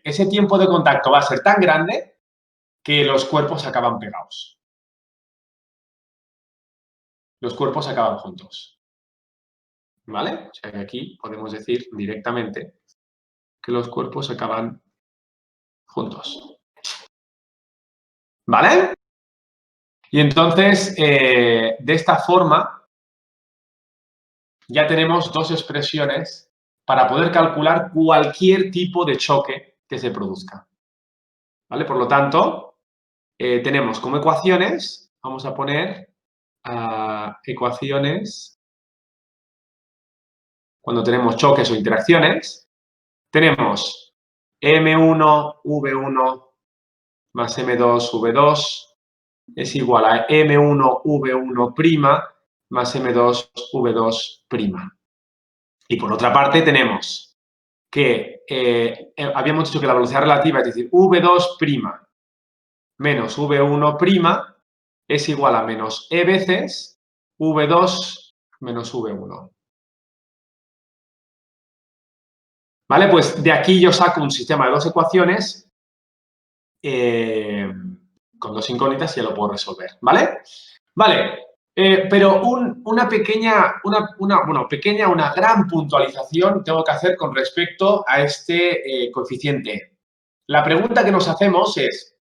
ese tiempo de contacto va a ser tan grande que los cuerpos acaban pegados. Los cuerpos acaban juntos, ¿vale? O sea que aquí podemos decir directamente que los cuerpos acaban juntos, ¿vale? Y entonces, de esta forma, ya tenemos dos expresiones para poder calcular cualquier tipo de choque que se produzca, ¿vale? Por lo tanto, tenemos como ecuaciones, vamos a poner ecuaciones cuando tenemos choques o interacciones. Tenemos M1, V1 más M2, V2 es igual a M1, V1' más M2, V2'. Y por otra parte tenemos que habíamos dicho que la velocidad relativa, es decir, V2' menos V1' es igual a menos E veces V2 menos V1. ¿Vale? Pues de aquí yo saco un sistema de dos ecuaciones con dos incógnitas y ya lo puedo resolver, ¿vale? Vale, pero una gran puntualización tengo que hacer con respecto a este coeficiente. La pregunta que nos hacemos es,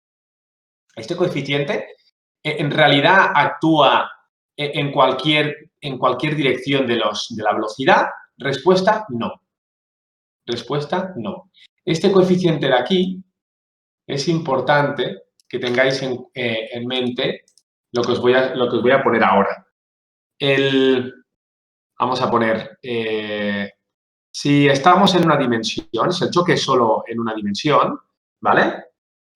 ¿este coeficiente en realidad actúa en cualquier dirección de la velocidad? Respuesta, no. Respuesta, no. Este coeficiente de aquí es importante que tengáis en mente lo que os voy a poner ahora. Vamos a poner, si estamos en una dimensión, si el choque es solo en una dimensión, ¿vale?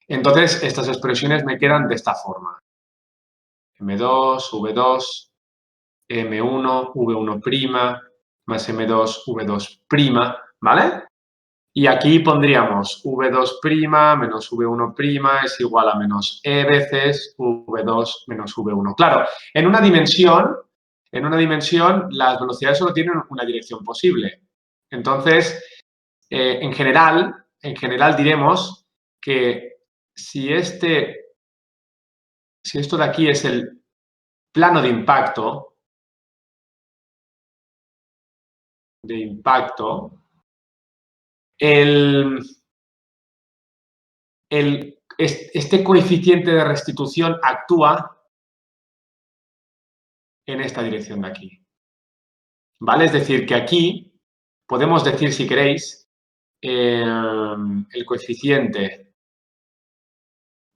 Entonces, estas expresiones me quedan de esta forma. M2, V2, M1, V1' más M2, V2', ¿vale? Y aquí pondríamos V2' menos V1' es igual a menos E veces V2 menos V1. Claro, en una dimensión las velocidades solo tienen una dirección posible. Entonces, en general diremos que si esto de aquí es el plano de impacto, este coeficiente de restitución actúa en esta dirección de aquí, ¿vale? Es decir, que aquí podemos decir, si queréis, el coeficiente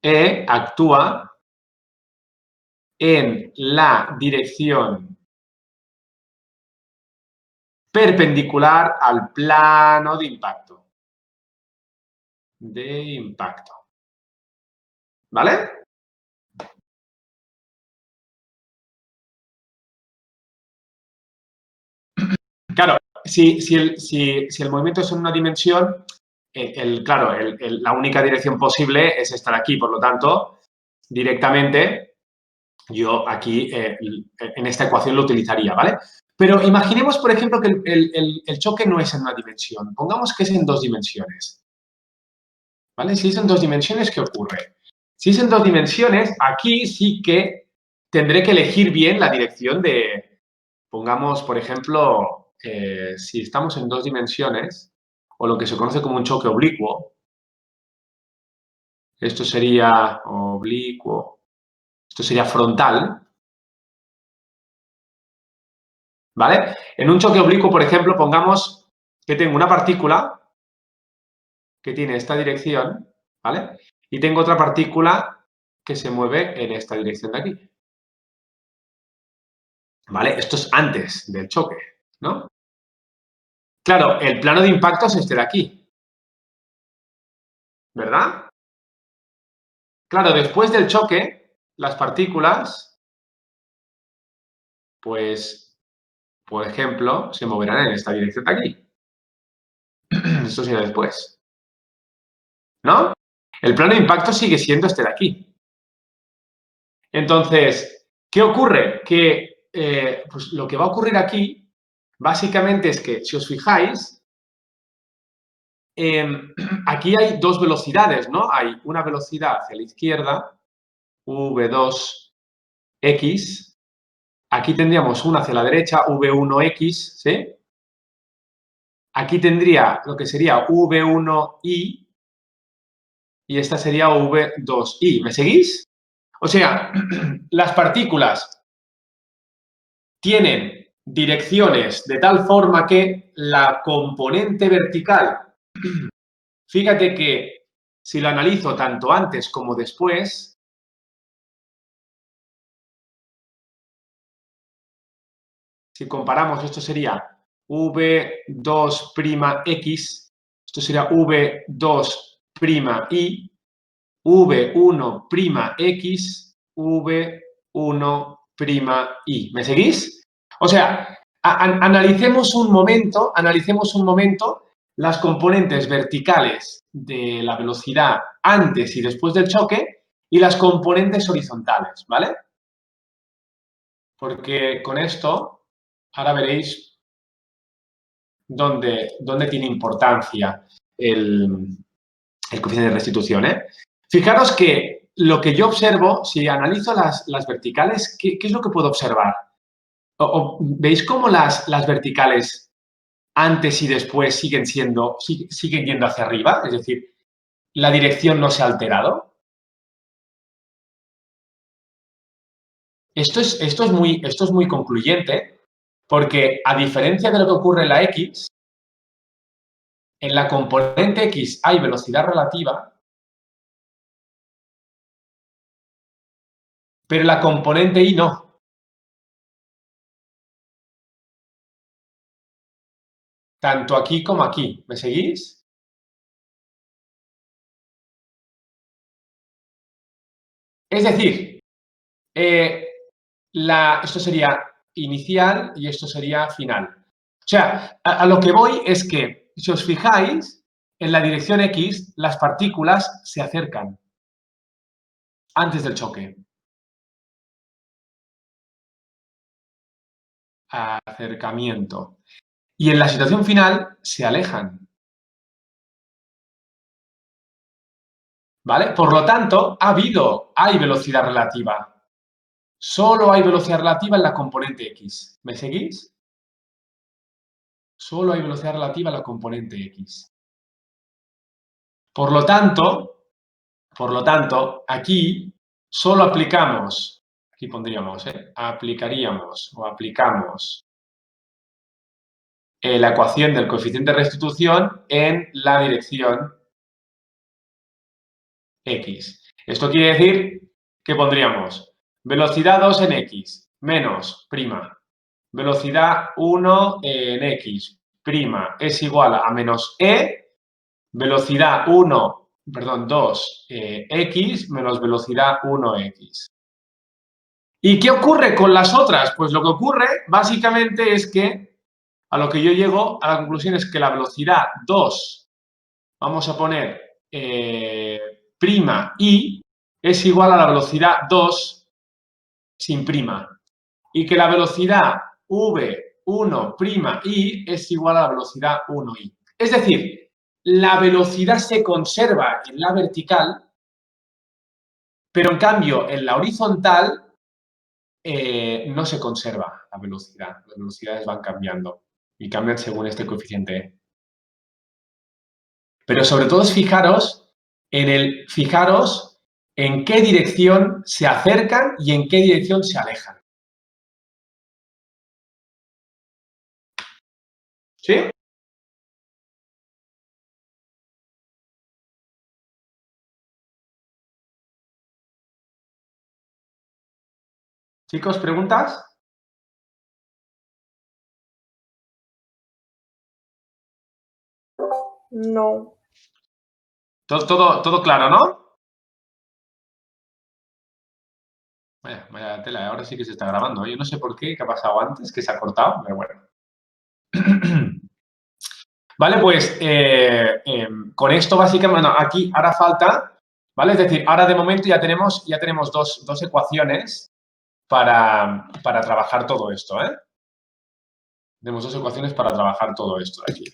E actúa en la dirección perpendicular al plano de impacto. ¿Vale? Claro, si el movimiento es en una dimensión, claro, la única dirección posible es estar aquí. Por lo tanto, directamente yo aquí en esta ecuación lo utilizaría, ¿vale? Pero imaginemos, por ejemplo, que el choque no es en una dimensión. Pongamos que es en dos dimensiones. ¿Vale? Si es en dos dimensiones, ¿qué ocurre? Si es en dos dimensiones, aquí sí que tendré que elegir bien la dirección de, pongamos, por ejemplo, si estamos en dos dimensiones, o lo que se conoce como un choque oblicuo, esto sería oblicuo, esto sería frontal, ¿vale? En un choque oblicuo, por ejemplo, pongamos que tengo una partícula que tiene esta dirección, ¿vale? Y tengo otra partícula que se mueve en esta dirección de aquí. ¿Vale? Esto es antes del choque, ¿no? Claro, el plano de impacto es este de aquí, ¿verdad? Claro, después del choque, las partículas, pues, por ejemplo, se moverán en esta dirección de aquí. Esto será después, ¿no? El plano de impacto sigue siendo este de aquí. Entonces, ¿qué ocurre? Que pues lo que va a ocurrir aquí, básicamente es que, si os fijáis, aquí hay dos velocidades, ¿no? Hay una velocidad hacia la izquierda, v2x. Aquí tendríamos una hacia la derecha, v1x, ¿sí? Aquí tendría lo que sería v1i y esta sería v2i. ¿Me seguís? O sea, las partículas tienen direcciones de tal forma que la componente vertical, fíjate que si lo analizo tanto antes como después, si comparamos, esto sería v2'x, esto sería v2'i, v1'x, v1'i. ¿Me seguís? O sea, analicemos un momento las componentes verticales de la velocidad antes y después del choque y las componentes horizontales, ¿vale? Porque con esto ahora veréis dónde tiene importancia el coeficiente de restitución, ¿eh? Fijaros que lo que yo observo, si analizo las verticales, ¿qué es lo que puedo observar? ¿Veis cómo las verticales antes y después siguen yendo hacia arriba? Es decir, la dirección no se ha alterado. Esto es muy concluyente porque, a diferencia de lo que ocurre en la X, en la componente X hay velocidad relativa, pero en la componente Y no. Tanto aquí como aquí. ¿Me seguís? Es decir, esto sería inicial y esto sería final. O sea, a lo que voy es que, si os fijáis, en la dirección X las partículas se acercan antes del choque. Acercamiento. Y en la situación final se alejan. ¿Vale? Por lo tanto, hay velocidad relativa. Solo hay velocidad relativa en la componente X. ¿Me seguís? Solo hay velocidad relativa en la componente X. Por lo tanto, aquí solo aplicamos, aquí pondríamos, aplicamos la ecuación del coeficiente de restitución en la dirección X. Esto quiere decir que pondríamos velocidad 2 en X menos prima, velocidad 1 en X prima es igual a menos E, velocidad 2 X menos velocidad 1X. ¿Y qué ocurre con las otras? Pues lo que ocurre básicamente es que a lo que yo llego a la conclusión es que la velocidad 2, vamos a poner prima i, es igual a la velocidad 2 sin prima. Y que la velocidad v1' i es igual a la velocidad 1i. Es decir, la velocidad se conserva en la vertical, pero en cambio en la horizontal no se conserva la velocidad. Las velocidades van cambiando y cambian según este coeficiente e. Pero sobre todo fijaros en qué dirección se acercan y en qué dirección se alejan. ¿Sí? Chicos, ¿preguntas? No. Todo claro, ¿no? Vaya tela, ahora sí que se está grabando. Yo no sé por qué ha pasado antes, que se ha cortado, pero bueno. Vale, pues con esto básicamente, bueno, aquí hará falta, ¿vale? Es decir, ahora de momento ya tenemos dos ecuaciones para trabajar todo esto, ¿eh? Tenemos dos ecuaciones para trabajar todo esto de aquí.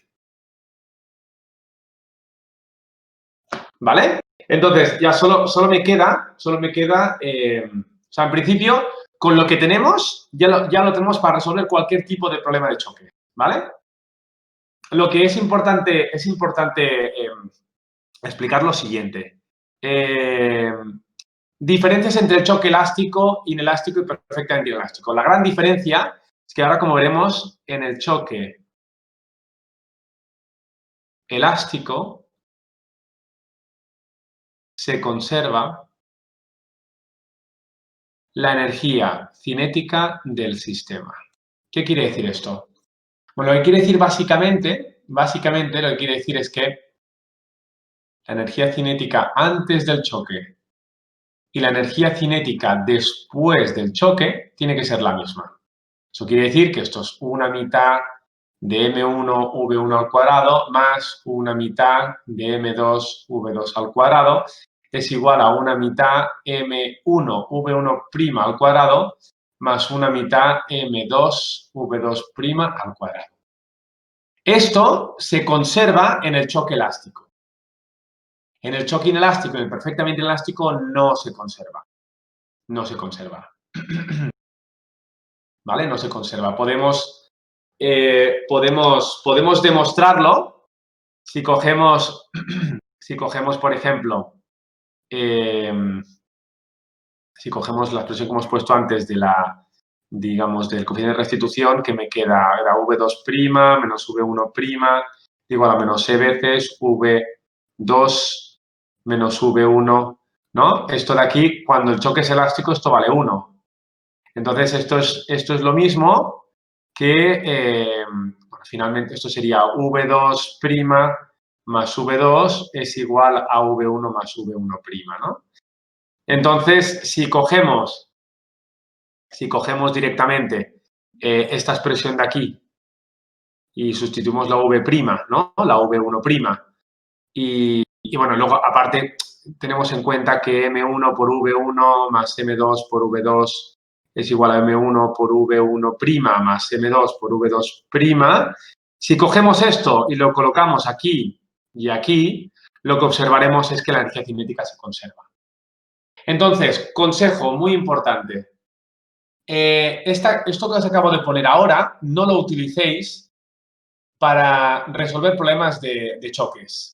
¿Vale? Entonces, ya solo me queda, o sea, en principio, con lo que tenemos, ya lo tenemos para resolver cualquier tipo de problema de choque, ¿vale? Lo que es importante explicar lo siguiente. Diferencias entre el choque elástico, inelástico y perfectamente inelástico. La gran diferencia es que ahora, como veremos, en el choque elástico se conserva la energía cinética del sistema. ¿Qué quiere decir esto? Bueno, lo que quiere decir básicamente lo que quiere decir es que la energía cinética antes del choque y la energía cinética después del choque tiene que ser la misma. Eso quiere decir que esto es una mitad de m1 v1 al cuadrado más una mitad de m2 v2 al cuadrado es igual a una mitad m1 v1' al cuadrado más una mitad m2 v2' al cuadrado. Esto se conserva en el choque elástico. En el choque inelástico, en el perfectamente inelástico, no se conserva. No se conserva. ¿Vale? No se conserva. Podemos demostrarlo si cogemos, por ejemplo, si cogemos la expresión que hemos puesto antes de digamos, del coeficiente de restitución, que me queda era v2' menos v1' igual a menos e veces v2 menos v1, ¿no? Esto de aquí, cuando el choque es elástico, esto vale 1. Entonces, esto es lo mismo que, bueno, finalmente, esto sería v2' más v2 es igual a v1 más v1', ¿no? Entonces, si cogemos directamente esta expresión de aquí y sustituimos la v', ¿no? La v1', y bueno, luego aparte tenemos en cuenta que m1 por v1 más m2 por v2 es igual a m1 por v1' más m2 por v2'. Si cogemos esto y lo colocamos aquí y aquí, lo que observaremos es que la energía cinética se conserva. Entonces, consejo muy importante. Esto que os acabo de poner ahora, no lo utilicéis para resolver problemas de choques.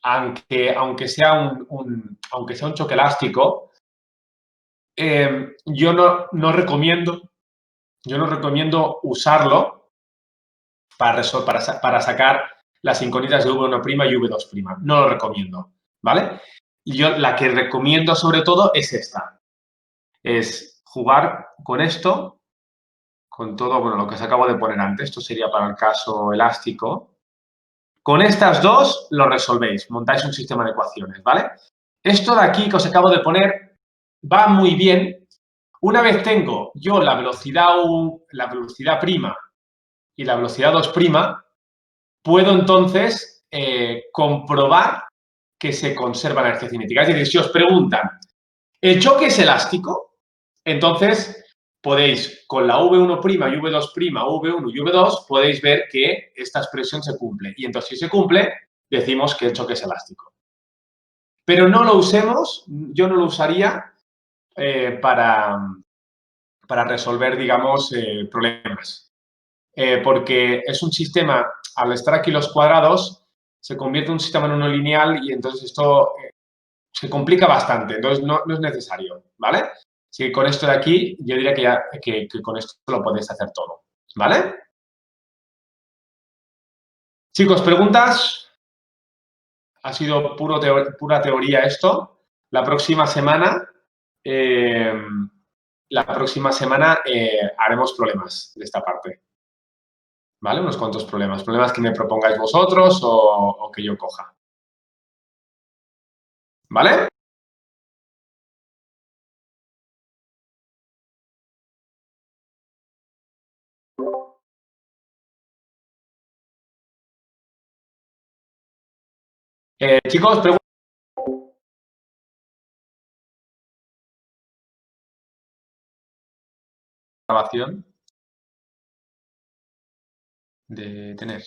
Aunque sea un choque elástico, yo no recomiendo usarlo para sacar las incógnitas de v1' y v2'. No lo recomiendo, ¿vale? Y yo la que recomiendo sobre todo es esta. Es jugar con esto, con todo, bueno, lo que os acabo de poner antes. Esto sería para el caso elástico. Con estas dos lo resolvéis, montáis un sistema de ecuaciones, ¿vale? Esto de aquí que os acabo de poner va muy bien. Una vez tengo yo la velocidad prima y la velocidad 2', puedo entonces comprobar que se conserva la inercia cinética. Es decir, si os preguntan, ¿el choque es elástico? Entonces, podéis, con la V1', V2', V1 y V2, podéis ver que esta expresión se cumple. Y entonces, si se cumple, decimos que el choque es elástico. Pero no lo usemos, yo no lo usaría para resolver, digamos, problemas. Porque es un sistema, al estar aquí los cuadrados, se convierte en un sistema en uno lineal y entonces esto se complica bastante, entonces no es necesario, ¿vale? Así que con esto de aquí, yo diría que con esto lo podéis hacer todo, ¿vale? Chicos, ¿preguntas? Ha sido pura teoría esto. La próxima semana, eh, haremos problemas de esta parte, ¿vale? Unos cuantos problemas. Problemas que me propongáis vosotros o que yo coja, ¿vale? Chicos, grabación de tener.